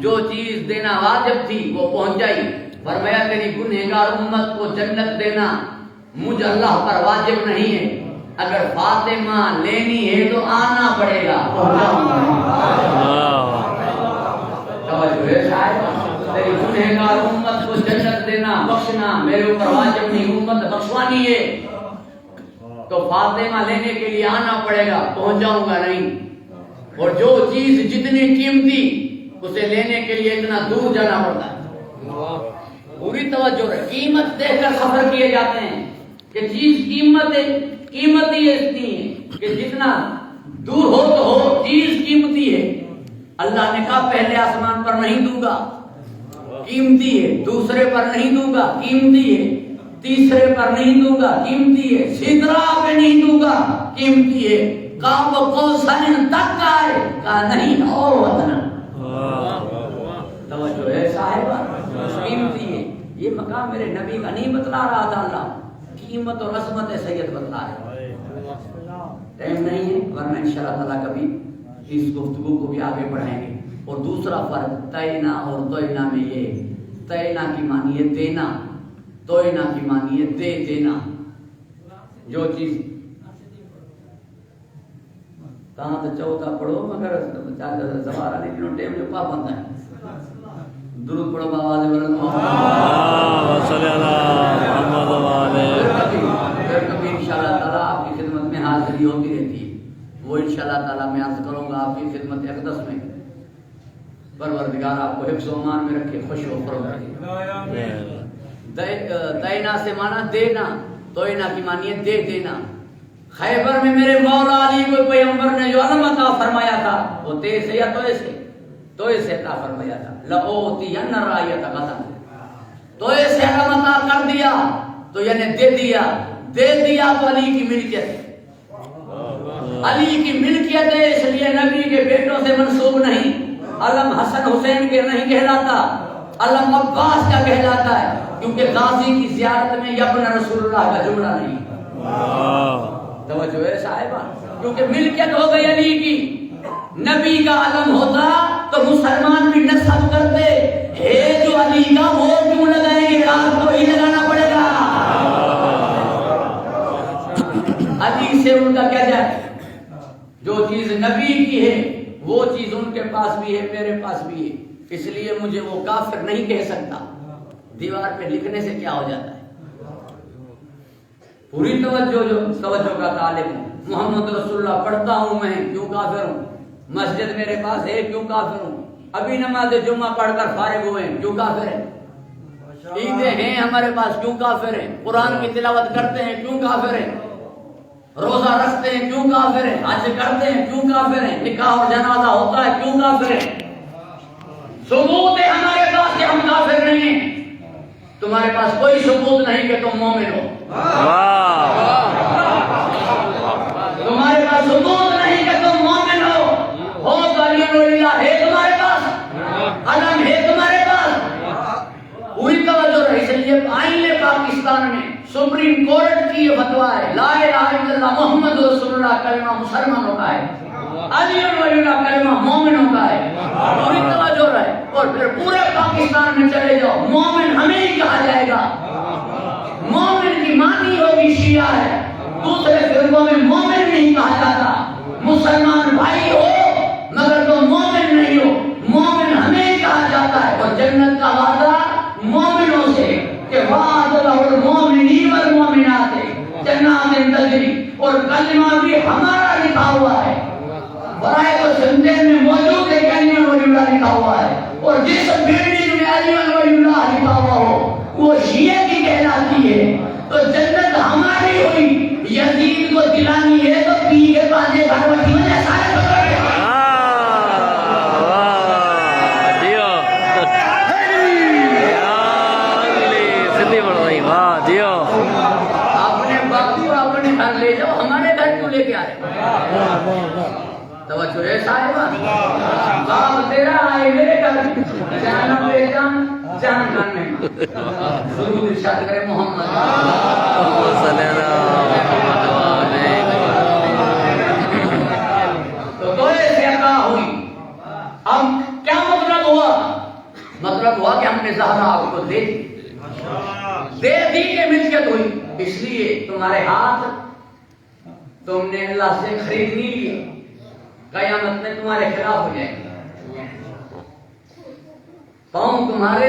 جو چیز دینا واجب تھی وہ پہنچائی. فرمایا تیری گنہگار امت کو جنت دینا مجھ اللہ پر واجب نہیں ہے. اگر فاطمہ لینی ہے تو آنا پڑے گا. توجہ ہے شاید. تیری گنہگار امت کو جنت دینا بخشنا میرے اوپر واجب نہیں، امت بخشوانی ہے تو فاطمہ لینے کے لیے آنا پڑے گا. پہنچاؤں گا نہیں. اور جو چیز جتنی قیمتی اسے لینے کے لیے اتنا دور جانا پڑتا ہے. پوری توجہ ہے. قیمت دیکھ کر سفر کیے جاتے ہیں کہ چیز قیمت ہی اتنی ہے کہ جتنا دور ہو تو ہو, چیز قیمتی ہے. اللہ نے کہا پہلے آسمان پر نہیں دوں گا, قیمتی ہے. دوسرے پر نہیں دوں گا, قیمتی ہے. تیسرے پر نہیں دوں گا, قیمتی ہے. سدرا پہ نہیں دوں گا, قیمتی ہے. قاب قوسین تک کا ہے, کہا نہیں اور وطن. توجہ ہے صاحبہ, قیمتی ہے. یہ مقام میرے نبی کا نہیں بتلا رہا تھا اللہ, قیمت اور عظمت سید بتلا رہے. ٹائم نہیں ہے ورنہ انشاءاللہ تعالیٰ کبھی اس گفتگو کو بھی آگے بڑھائیں گے. اور دوسرا فرق تینا اور توئنا میں یہ, تینا کی معنی ہے دینا, توئنا کی معنی ہے دے دینا. جو چیز کہاں تو چوتھا پڑھو مگر زمارہ نہیں دنوں ٹیم جو پابند ہے. درود پڑھو بابا پھر کبھی انشاءاللہ تعالیٰ آپ کی خدمت میں حاضری ہوتی رہتی ہے. وہ انشاءاللہ تعالیٰ میں عرض کروں گا آپ کی خدمت اقدس میں. پروردگار آپ کو حفظ و امان میں رکھے, خوش و فروغ رکھے. دینا سے مانا دینا, توئنا کی معنی ہے دے دینا. خیبر میں میرے مولا علی کو پیغمبر نے جو علم عطا فرمایا تھا وہ تے سے یا توئے سے عطا فرمایا تھا. لَأُوتِيَنَّ رَائِيَةَ غَدًا, توئے سے علم عطا کر دیا تو یعنی دے دیا تو علی کی ملکیت ہے. علی کی ملکیت ہے, اس لیے نبی کے بیٹوں سے منسوب نہیں. علم حسن حسین کے نہیں کہلاتا, علم عباس کا کہلاتا ہے, کیونکہ غازی کی زیارت میں یبن رسول اللہ کا جملہ نہیں. توجہ ہے صاحبہ, کیونکہ ملکیت ہو گئی علی کی. نبی کا علم ہوتا تو مسلمان بھی نصب کرتے, ہے جو علی کا وہ کیوں لگائیں گے, آپ کو ہی لگانا پڑے گا. علی سے ان کا کیا جائے, جو چیز نبی کی ہے وہ چیز ان کے پاس بھی ہے, میرے پاس بھی ہے. اس لیے مجھے وہ کافر نہیں کہہ سکتا. دیوار پہ لکھنے سے کیا ہو جاتا ہے. پوری توجہ کا طالب ہوں. محمد رسول اللہ پڑھتا ہوں میں, کیوں کافر ہوں. مسجد میرے پاس ہے, کیوں کافر ہوں. ابھی نماز جمعہ پڑھ کر فارغ ہوئے ہیں, کیوں کافر ہیں. عیدیں ہیں ہمارے پاس, کیوں کافر ہیں. قرآن کی تلاوت کرتے ہیں, کیوں کافر ہیں. روزہ رکھتے ہیں, کیوں کافر ہیں. حج کرتے ہیں, کیوں کافر ہیں. نکاح اور جنازہ ہوتا ہے, کیوں کافر ہیں. ثبوت ہے ہمارے پاس کہ ہم کافر نہیں ہیں. تمہارے پاس کوئی ثبوت نہیں کہ تم مومن ہو. تمہارے پاس ثبوت نہیں کہ تم مومن ہو. ہو تو علی اللہ ہے تمہارے پاس, علم ہے تمہارے پاس. پوری توجہ رہی. اس لیے آئین پاکستان میں سپریم کورٹ کی یہ فتویٰ ہے, لا الہ الا اللہ محمد رسول اللہ کلمہ مسلمانوں کا ہے, علی ولی اللہ کلمہ مومنوں کا ہے. پوری توجہ رہے. اور پھر پورے پاکستان میں چلے جاؤ, مومن ہمیں ہی کہا جائے گا. مومن کی معنی ہوگی شیعہ ہے, دوسرے فرقوں میں مومن نہیں کہا جاتا. مسلمان بھائی ہو مگر تم مومن نہیں ہو, مومن ہمیں ہی کہا جاتا ہے. اور جنت کا وعدہ مومنوں سے کہ وعد المومنین والمومنات جنات تجری, اور کلمہ بھی ہمارا لکھا ہوا ہے. برائے تو سندھ میں موجود ہے کہ علی ولی اللہ لکھا ہوا ہے, اور جس بلڈنگ میں علی ولی اللہ لکھا ہوا ہو وہ شیعہ کی کہلاتی ہے. تو جنت ہماری ہوئی, یزید کو دلانی ہے تو پی کے پانے گھر وٹی میں سارے اپنے باپو اپنے گھر لے جاؤ, ہمارے گھر کیوں لے کے آئے. توجہ ہے صاحبہ, باپ تیرا آئے میرے گھر, جانا لے جان جان میں ضرور ارشاد کرے محمد. تو ایسے عطا ہوئی. اب کیا مطلب ہوا کہ ہم نے زہرا آپ کو دے دی کہ ملکیت ہوئی. اس لیے تمہارے ہاتھ تم نے اللہ سے خرید نہیں لیا, قیامت میں تمہارے خلاف ہو جائیں گے. پاؤں تمہارے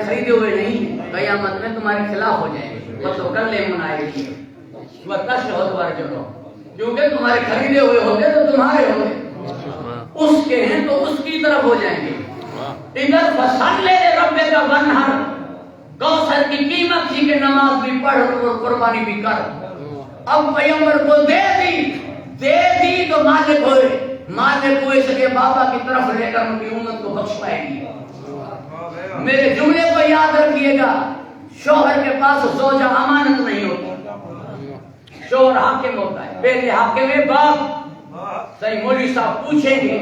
خریدے ہوئے نہیں, قیامت میں تمہارے خلاف ہو جائیں گے. وہ تو کر لے منائے گی وہ تشہد ورجلو, کیونکہ تمہارے خریدے ہوئے ہوتے تو تمہارے ہوتے. اس کے ہیں تو اس کی طرف ہو جائیں گے. ادھر فصلی لربک وانحر، کوثر کی قیمت تھی کہ نماز بھی پڑھ اور قربانی بھی کر. اب پیغمبر کو دے دی تو مالک ہوئے. مالک ہوئے اس لیے بابا کی طرف لے کر ان کی امت کو بخشوائے گی. میرے جملے کو یاد رکھیے گا، شوہر کے پاس زوجہ امانت نہیں ہوتی، شوہر حاکم ہوتا ہے. پہلے حاکم ہے باپ. صحیح مولوی صاحب پوچھیں گے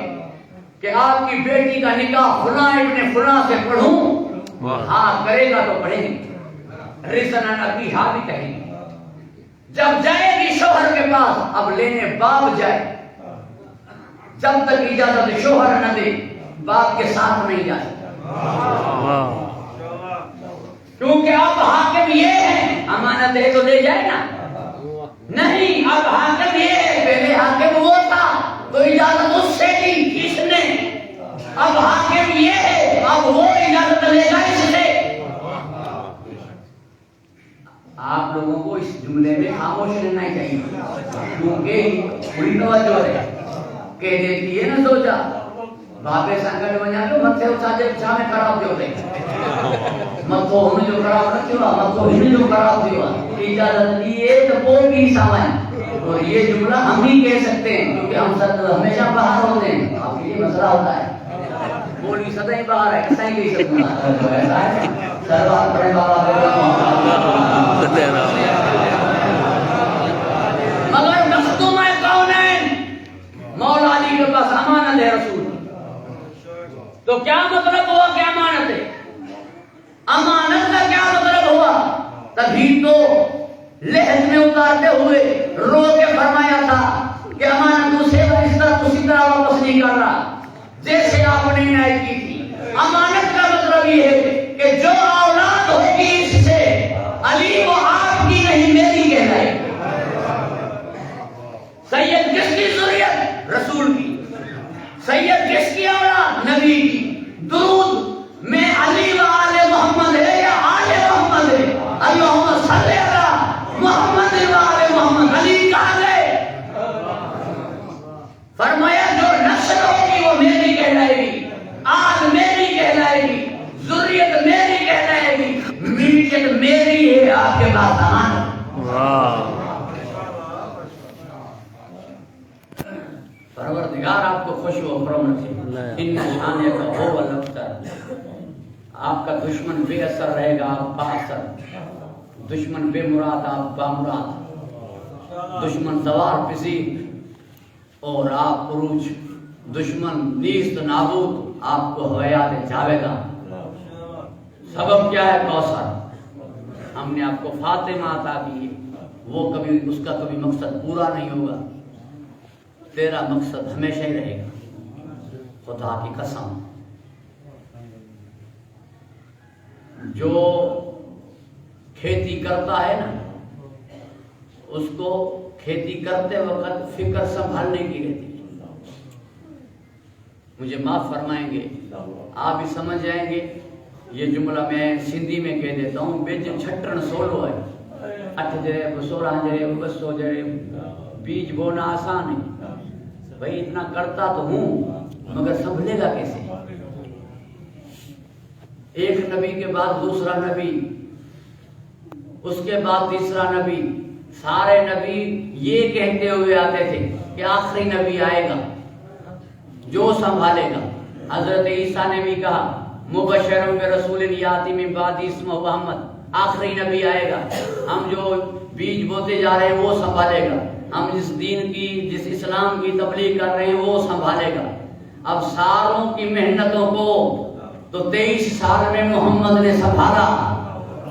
کہ آپ کی بیٹی کا نکاح فلاں ابن فلاں سے پڑھوں؟ ہاں کرے گا تو پڑھیں گے. رزنا نبی ہاں بھی کہیں گے. جب جائے گی شوہر کے پاس، اب لینے باپ جائے. جب تک اجازت شوہر نہ دے باپ کے ساتھ نہیں جا سکتا، کیونکہ اب حاکم یہ ہے. امانت ہے تو لے جائے نا. نہیں، اب حاکم یہ ہے. پہلے حاکم وہ تھا تو اجازت اس سے لی، کس نے؟ اب حاکم یہ ہے، اب وہ اجازت لے گا اس سے. آپ لوگوں کو اس جملے میں خاموش رہنا چاہیے، کیونکہ پوری توجہ ہے. کہہ دیتی ہے نا سوچا باپے سنگل بنا تو مت سے اچھا میں خراب جو رہے مت تو ہم جو خراب رکھتے ہوا مت تو ہم جو خراب دیوا. اجازت دیے تو کوئی بھی سامان. اور یہ جملہ ہم ہی کہہ سکتے ہیں کیونکہ ہم سب ہمیشہ باہر ہوتے ہیں. آپ کے لیے مسئلہ ہوتا ہے، بولی سدا ہی باہر ہے، ایسا ہی کہہ سکتا ایسا ہے. سروات پڑھے مگر مختوم کونین مولا علی کے پاس امانت ہے رسول. تو کیا مطلب ہوا کہ امانت ہے؟ امانت کا کیا مطلب ہوا؟ تبھی تو لحد میں اتارتے ہوئے رو کے فرمایا تھا کہ امانت اسے اس طرح اسی طرح واپس نہیں کر رہا جیسے آپ نے عنایت کی تھی. امانت کا مطلب یہ ہے کہ جو اولاد ہوگی اس سے علی وہ آپ کی نہیں میری کہلائے. سید کس کی ذریت؟ رسول کی. سید کس کی اولاد؟ نبی کی. درود میں علی و آل محمد ہے یا آل محمد ہے؟ اللہم صلی علی محمد و آل محمد. علی کہاں گئے؟ فرمایا جو نسل ہوگی وہ میری کہلائے گی، آل میری کہلائے گی، ذریت میری کہلائے گی، ملکیت میری ہے. آپ کے پاس امانت. پروردگار آپ کو خوش و خرم رکھے. ان شانے کا ہو الابتر. آپ کا دشمن بے اثر رہے گا، آپ با اثر. دشمن بے مراد، آپ با مراد. دشمن زوار پذیر اور آپ عروج. دشمن نیست نابود، آپ کو حیات جاویدہ. سبب کیا ہے؟ کوثر. ہم نے آپ کو فاطمہ عطا کی ہے. وہ کبھی اس کا کبھی مقصد پورا نہیں ہوگا. تیرا مقصد ہمیشہ ہی رہے گا. خدا کی قسم، جو کھیتی کرتا ہے نا اس کو کھیتی کرتے وقت فکر سنبھالنے کی رہتی ہے. مجھے معاف فرمائیں گے، آپ بھی سمجھ جائیں گے. یہ جملہ میں سندھی میں کہہ دیتا ہوں. بیج چھٹن سولو ہے، 8 جرے 16 جرے 200 جرے. بیج بونا آسان ہے بھائی، اتنا کرتا تو ہوں مگر سنبھلے گا کیسے؟ ایک نبی کے بعد دوسرا نبی، اس کے بعد تیسرا نبی. سارے نبی یہ کہتے ہوئے آتے تھے کہ آخری نبی آئے گا جو سنبھالے گا. حضرت عیسیٰ نے بھی کہا مبشرم برسول یاتی من بعد اسمہ محمد. آخری نبی آئے گا، ہم جو بیج بوتے جا رہے ہیں وہ سنبھالے گا. ہم جس دین کی جس اسلام کی تبلیغ کر رہے ہیں وہ سنبھالے گا. اب سالوں کی محنتوں کو تو 23 سال میں محمد نے سنبھالا.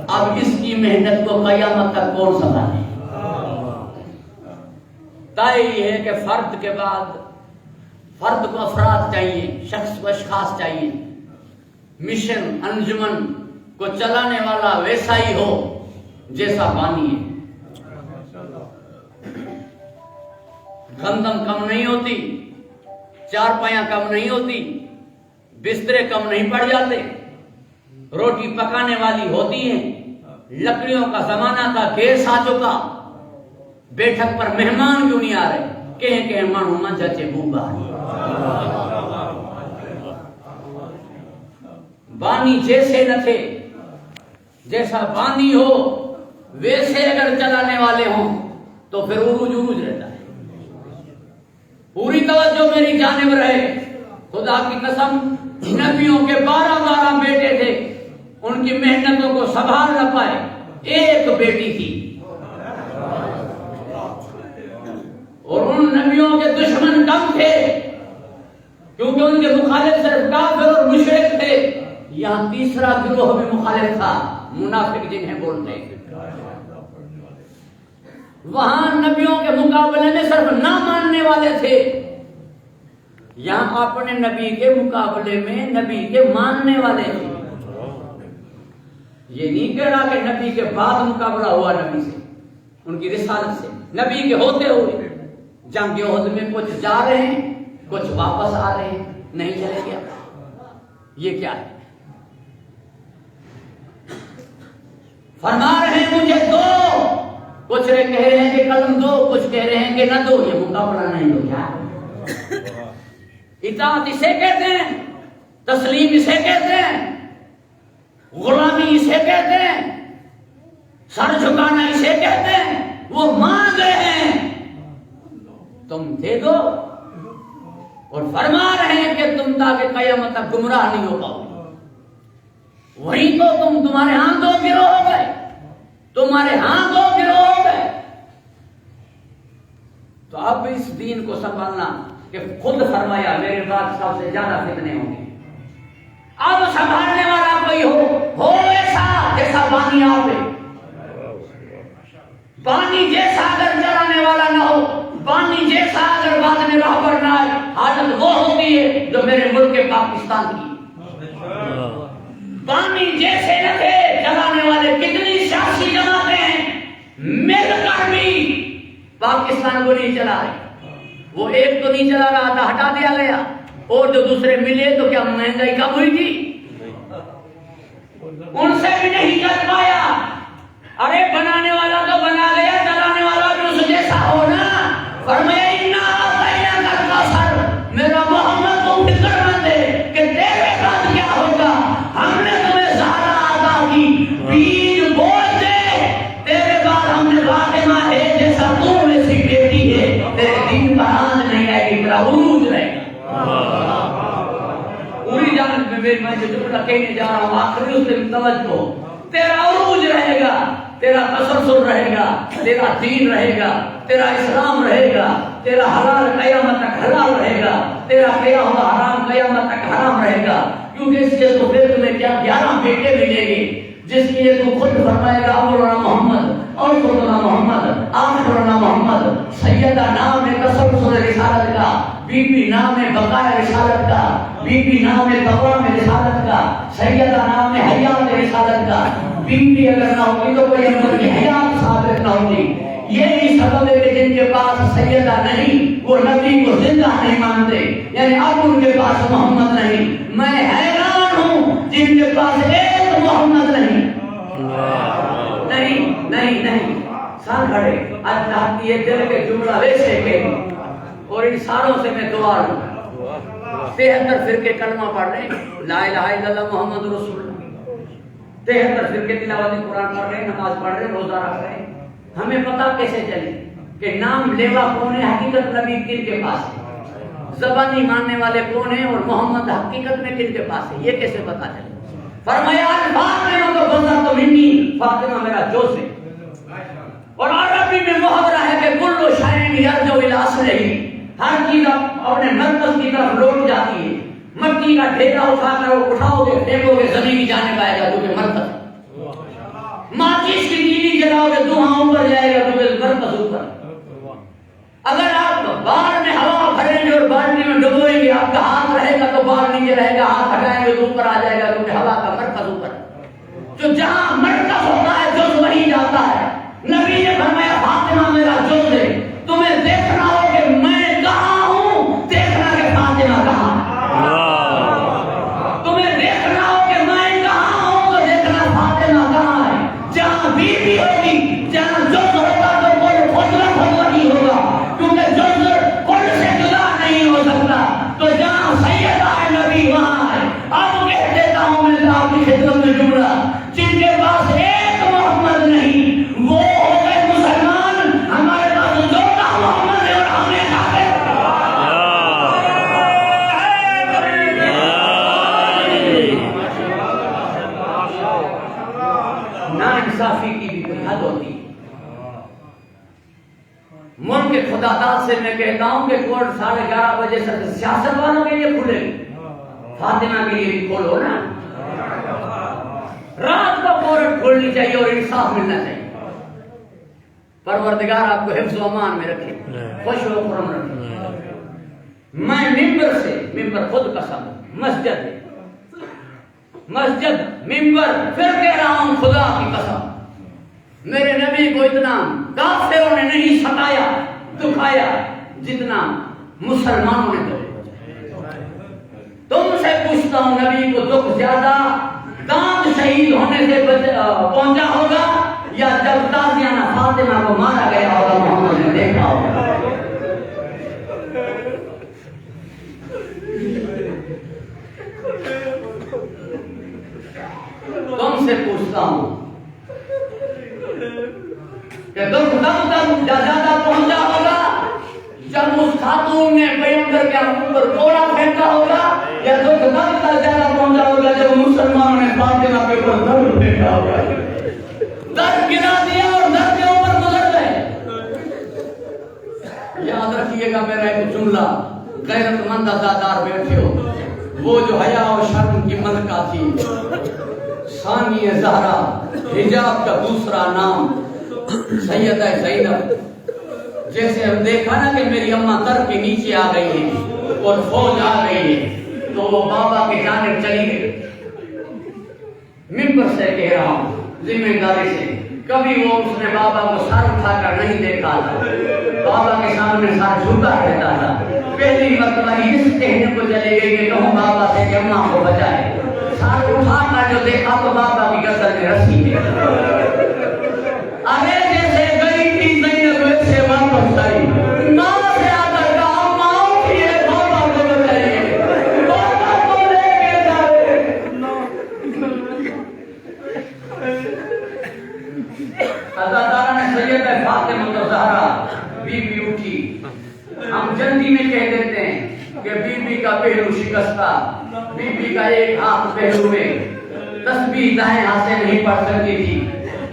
اب اس کی محنت کو قیامت تک کون سنبھالے؟ طے یہ ہے کہ فرد کے بعد فرد کو افراد چاہیے، شخص کو اشخاص چاہیے. مشن انجمن کو چلانے والا ویسا ہی ہو جیسا بانی ہے. گندم کم نہیں ہوتی، چارپائیاں کم نہیں ہوتی، بسترے کم نہیں پڑ جاتے. روٹی پکانے والی ہوتی ہیں. لکڑیوں کا زمانہ تھا، گیس آ چکا. بیٹھک پر مہمان کیوں نہیں آ رہے؟ کہ مانو نہ جچے بوبا بانی جیسے نہ تھے جیسا بانی ہو ویسے اگر چلانے والے ہوں تو پھر عروج عروج رہتا ہے. پوری توجہ میری جانب رہے. خدا کی قسم نبیوں کے 12 بیٹے تھے, ان کی محنتوں کو سنبھال نہ پائے. ایک بیٹی تھی اور ان نبیوں کے دشمن کم تھے کیونکہ ان کے مخالف صرف کافر اور مشرک تھے. یہاں تیسرا گروہ بھی مخالف تھا, منافق جنہیں بولتے ہیں. وہاں نبیوں کے مقابلے میں صرف نہ ماننے والے تھے, یہاں اپنے نبی کے مقابلے میں نبی کے ماننے والے تھے. یہ نہیں کہہ رہا کہ نبی کے بعد مقابلہ ہوا نبی سے, ان کی رسالت سے. نبی کے ہوتے ہوئے جنگ احد میں کچھ جا رہے ہیں, کچھ واپس آ رہے ہیں, نہیں چلے گیا. یہ کیا ہے؟ فرما رہے ہیں مجھے دو, کچھ کہہ رہے ہیں کہ قلم دو, کچھ کہہ رہے ہیں کہ نہ دو. یہ مقابلہ نہیں دو. کیا اطاعت اسے کہتے ہیں, تسلیم اسے کہتے ہیں, غلامی اسے کہتے ہیں, سر جھکانا اسے کہتے ہیں. وہ مانگ رہے ہیں تم دے دو, اور فرما رہے ہیں کہ تم تاکہ قیامت تک گمراہ نہیں ہو پاؤ. وہی تو تمہارے ہاں دو گروہ ہو گئے, تمہارے ہاں دو گروہ ہو گئے. تو اب اس دین کو سنبھالنا کہ خود فرمایا میرے بعد سب سے زیادہ فتنے ہوں گے. اب سنبھالنے والا کوئی ہو ایسا جیسا بانی آپ ہے. بانی جیسا اگر چلانے والا نہ ہو, بانی جیسا اگر بعد میں رہبر نہ آئے, حالت وہ ہوتی ہے جو میرے ملک پاکستان کی. بانی جیسے نہ تھے چلانے والے. کتنی سیاسی جماعتیں ہیں مل کر بھی پاکستان کو نہیں چلا رہے. وہ ایک تو نہیں چلا رہا تھا, ہٹا دیا گیا, اور جو دوسرے ملے تو کیا مہنگائی کم ہوئی تھی؟ ان سے بھی نہیں چل پایا. ارے بنانے والا تو بنا گیا, چلانے والا بھی اس جیسا ہونا. فرمایا میرا محمد کو فکر مند ہے کہ تیرے بعد کیا ہوگا. ہم نے تمہیں زہرا عطا کی, بیج بوجھ دے, تیرے بعد ہم نے فاطمہ ہے جیسا تو ویسی بیٹی ہے. تیرے دین پر آن نہیں آئے گی, تیرا عروج رہے گا. پوری جانب میں میں جو جملہ کہنے جا رہا ہوں آخری اس سے توجہ. تیرا عروج رہے گا, تیرا تسلسل رہے گا, تیرا دین رہے گا, تیرا اسلام رہے گا, تیرا حلال قیامت تک حلال رہے گا, تیرا کیا ہوا حرام قیامت تک حرام رہے گا. کیونکہ اس کے تو پھر تمہیں کیا 11 بیٹے ملیں گے جس کی تو خود فرمائے گا اولنا محمد, اولنا محمد, آخرنا محمد. سیدہ نام ہے تسلسل رسالت کا, بی بی نام ہے بقائے رسالت کا, بی بی نام ہے دوام رسالت کا, سیدہ نام ہے حیات رسالت کا. بی بی اگر نہ ہوتی تو کوئی امر کی حیات ثابت نہ ہوتی. یہی سبب ہے کہ جن کے پاس سیدہ نہیں وہ نبی کو زندہ نہیں مانتے, یعنی اب ان کے پاس محمد نہیں. میں حیران ہوں جن کے پاس ایک محمد نہیں. نہیں نہیں نہیں سان کھڑے آج چاہتی ہے دل کے جملہ ویسے کہ, اور ان ساروں سے میں دعا لوں. 73 فرقے کلمہ پڑھ رہے ہیں, لا الہ الا اللہ محمد رسول اللہ. 73 فرقے تلاوت قرآن پڑھ رہے ہیں, نماز پڑھ رہے ہیں, روزہ رکھ رہے ہیں. ہمیں پتہ کیسے چلے کہ نام لیوا کون ہے, حقیقت نبی کن کے پاس ہے, زبانی ماننے والے کون ہیں, اور محمد حقیقت میں کن کے پاس ہے, یہ کیسے پتہ چلے؟ فرمایا فاطمہ تو بندہ تو منی, فاطمہ میرا جوز ہے. اور عربی میں محاورہ ہے کہ کل شیء یرجع الی اصلہ, ہر چیز اپنے مرکز کی طرف لوٹ جاتی ہے. مٹی کا ڈھیرا اٹھا کر اٹھاؤ گے پھینکو گے زمین کی جانب آئے گا کیونکہ مرکز. ماچس کی تیلی جلاؤ گے دھواں اوپر جائے گا کیونکہ مرکز اوپر. اگر آپ بال میں ہوا بھریں گے اور بالٹی میں ڈبوئیں گے, آپ کا ہاتھ رہے گا تو بال نیچے رہے گا, ہاتھ ہٹائیں گے تو اوپر آ جائے گا کیونکہ ہوا کا مرکز اوپر. جو جہاں مرکز ہوتا ہے جز وہیں جاتا ہے. نبی نے فرمایا فاطمہ میرا جز ہے. تمہیں دیکھنا ہو کہ میں کہاں ہوں, دیکھنا کہ فاطمہ کہاں ہے. تمہیں دیکھنا ہو کہ میں کہاں ہوں تو دیکھنا فاطمہ کہاں ہے. جہاں بی بی ہوگی, جہاں جز ہوگا تو کوئی فضلہ نہیں ہوگا, کیونکہ جز نا انصافی کی بھی کوئی حد ہوتی ہے. ملک خدا داد سے میں کہتا ہوں کہ کورٹ 11:30 بجے سے سیاست والوں کے لیے کھلے, فاطمہ کے لیے بھی کھولو نا. رات کو کورٹ کھولنی چاہیے اور انصاف ملنا چاہیے. پروردگار آپ کو حفظ و امان میں رکھے, خوش و خرم رکھے. میں ممبر خود قسم, مسجد ممبر پھر کہہ رہا ہوں خدا کی قسم, میرے نبی کو اتنا کافروں نے نہیں ستایا دکھایا جتنا مسلمانوں نے دکھایا. تم سے پوچھتا ہوں, نبی کو دکھ زیادہ دانت شہید ہونے سے پہنچا ہوگا یا جب تازیانہ فاطمہ کو مارا گیا ہوگا, محمد نے دیکھا ہوگا. تم سے پوچھتا ہوں کہ دکھ تب زیادہ پہنچا ہوگا جب اس خاتون نے پیغمبر کے اوپر کوڑا پھینکا ہوگا, یا دکھ تب زیادہ پہنچا ہوگا جب مسلمانوں نے فاطمہ کے اوپر درد پھینکا ہوگا. درد گرا دیا اور درد کے اوپر گزر گئے. یاد رکھیے گا میرا ایک جملہ, غیرت مند ازادار بیٹھے ہو, وہ جو حیا اور شرم کی ملکہ تھی, ثانیہ زہرا, حجاب کا دوسرا نام سیدہ زینب. جیسے ہم دیکھا نا کہ میری اماں در کے نیچے آ گئی ہے اور فوج آ گئی ہے تو وہ بابا کی جانب چلی گئی. ممبر سے کہہ رہا ہوں ذمہ داری سے, کبھی وہ اس نے بابا کو سر اٹھا کر نہیں دیکھا تھا, بابا کے سامنے سر جھکا رہتا تھا. پہلی مرتبہ اس کہنے کو چلے گئی کہ کہوں بابا سے کہ اماں کو بچائے, سر اٹھا کر جو دیکھا تو بابا کی گردن میں رسی ہے. ارے جیسے گئی تھی زینب ویسے واپس آئی, ماں سے آ کر کہا ماں اٹھیے بابا کو بچائیے, بابا کو لے کے جائے. ازادارہ نے سیدہ فاطمہ الزہرا بی بی اٹھی. ہم جلدی میں کہہ دیتے ہیں کہ بی بی کا پہلو شکستہ, بی بی کا ایک ہاتھ پہلو میں, تسبیح دائیں ہاتھ سے نہیں پڑھ سکتی تھی.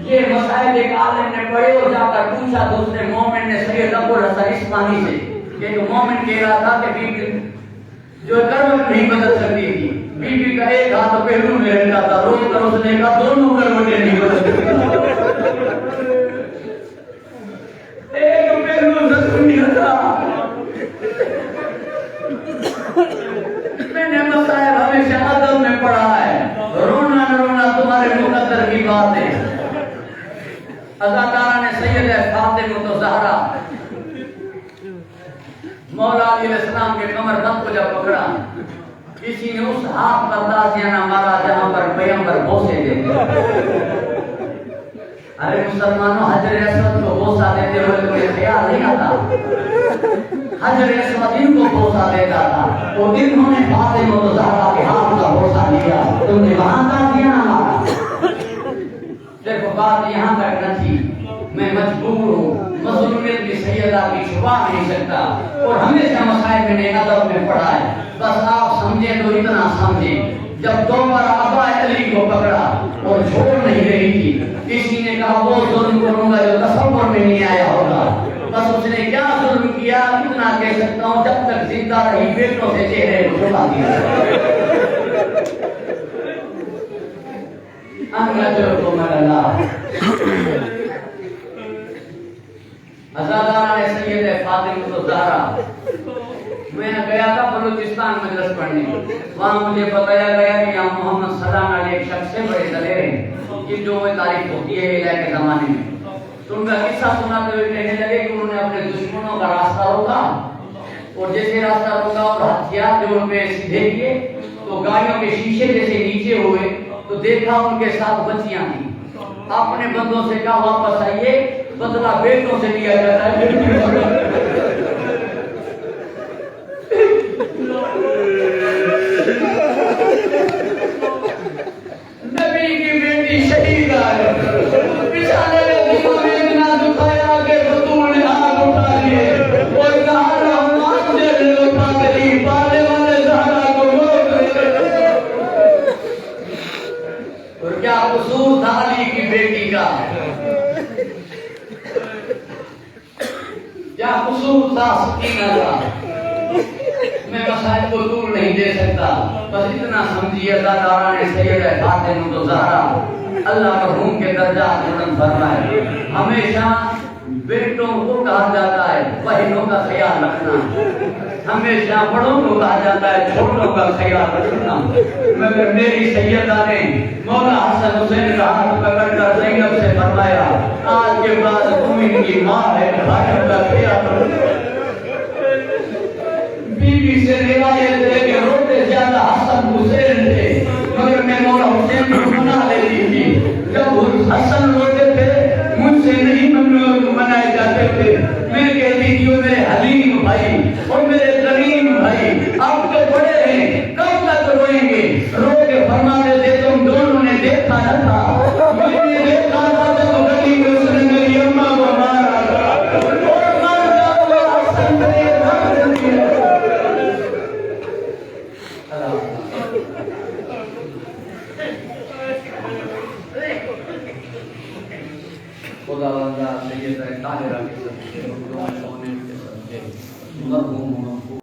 یہ مسائل ایک عالم نے پڑھے اور جا کر پوچھا دوسرے مومن نے سید ابو الحسن عثمانی سے, کہ جو مومن کہہ رہا تھا کہ بی بی جو کروٹ نہیں بدل سکتی تھی, بی بی کا ایک ہاتھ پہلو میں رہتا تھا, روز کر اس نے کہا دونوں کروٹیں نہیں بدل سکتی, ایک پہلو ضروری تھا. میں نے مسائل ہمیشہ ادب میں پڑھا ہے, رونا رونا تمہارے مقدر کی بات ہے. ازادارہ نے سیدہ فاطمہ الزہرا مولا علیہ السلام کے کمر بند کو جب پکڑا, کسی نے اس ہاتھ پر تازیانہ مارا جہاں پر پیغمبر بوسے دیتے. ارے مسلمانوں, حجر اسود کو بوسا دیتے ہوئے تمہیں خیال نہیں آتا؟ حجر اسود ان کو بوسا دیتا تھا تو انہوں نے فاطمہ الزہرا کے ہاتھ کا بوسا لیا, تم نے وہاں تازیانہ مارا. دیکھو بات یہاں تک نہ تھی, میں مجبور ہوں, مظلومیت کی سیدہ کی چھپا نہیں سکتا اور ہمیشہ مسائل میں نے ادب میں پڑھا ہے. بس آپ سمجھیں تو اتنا سمجھیں, جب دو بار ابا علی کو پکڑا اور چھوڑ نہیں رہی تھی, کسی نے کہا وہ ظلم کروں گا جو تصور میں نہیں آیا ہوگا. بس اس نے کیا ظلم کیا اتنا کہہ سکتا ہوں, جب تک زندہ رہی بیٹوں سے چہرے کو چھپا دیا. ازادارہ نے سیدہ فاطمہ الزہرا, میں گیا تھا بلوچستان مجلس پڑھنے, وہاں مجھے بتایا گیا کہ یہاں محمد سلام علیہ ایک شخص سے بڑے دلیر ہیں کہ جو وہ تاریخ ہوتی ہے الہ کے زمانے میں. تو ان کا قصہ سناتے ہوئے کہنے لگے کہ انہوں نے اپنے دشمنوں کا راستہ روکا اور جیسے راستہ روکا اور ہتھیار جو ان پہ سیدھے کیے تو گاڑیوں کے شیشے جیسے نیچے ہوئے تو دیکھا ان کے ساتھ بچیاں تھیں. اپنے بندوں سے کہا واپس آئیے, بدلہ بیٹوں سے لیا جاتا ہے. نبی کی بیٹی شہید آئے, بچانے میں اتنا دکھایا کہ بطول نے ہاتھ اٹھا لیے اور کہا رحمان جل اٹھا کری پالے والے زہرا کو روک. اور کیا قصور تھا علی کی بیٹی کا؟ کیا قصور تھا سکینہ کا؟ میں مسائل کو دور نہیں دے سکتا، بس اتنا سمجھیے اللہ تعالیٰ نے سیدہ فاطمہ الزہرا اللہ مرحوم کے درجات بلند فرمائے۔ ہمیشہ بیٹوں کو کہا جاتا ہے بہنوں کا خیال رکھنا، ہمیشہ بڑوں کو کہا جاتا ہے چھوٹوں کا خیال رکھنا، مگر میری سیدہ نے مولا حسن حسین کا ہاتھ پکڑ کر زینب سے فرمایا آج کے بعد تم ان کی ماں ہے، بھائیوں کا خیال رکھنا۔ بیوی سے روایت ہے کہ روتے زیادہ حسن حسین تھے، مگر میں مولا حسین کو منا لیتی تھی۔ جب حسن روتے تھے مجھ سے نہیں منائے جاتے تھے، میں کہتی تھی میرے حلیم بھائی اور میرے کریم بھائی آپ تو بڑے ہیں، کب تک روئیں گے؟ رو کے فرماتے تھے تم دونوں نے دیکھا نہ تھا، میں نے دیکھا تھا جب گلی میں اس نے میری اماں کو مارا تھا اور مارا ہوا حسن نے رکھ دیا۔ خدا بندہ سیدہ طاہرہ کے صدقے، سونے کے صدقے،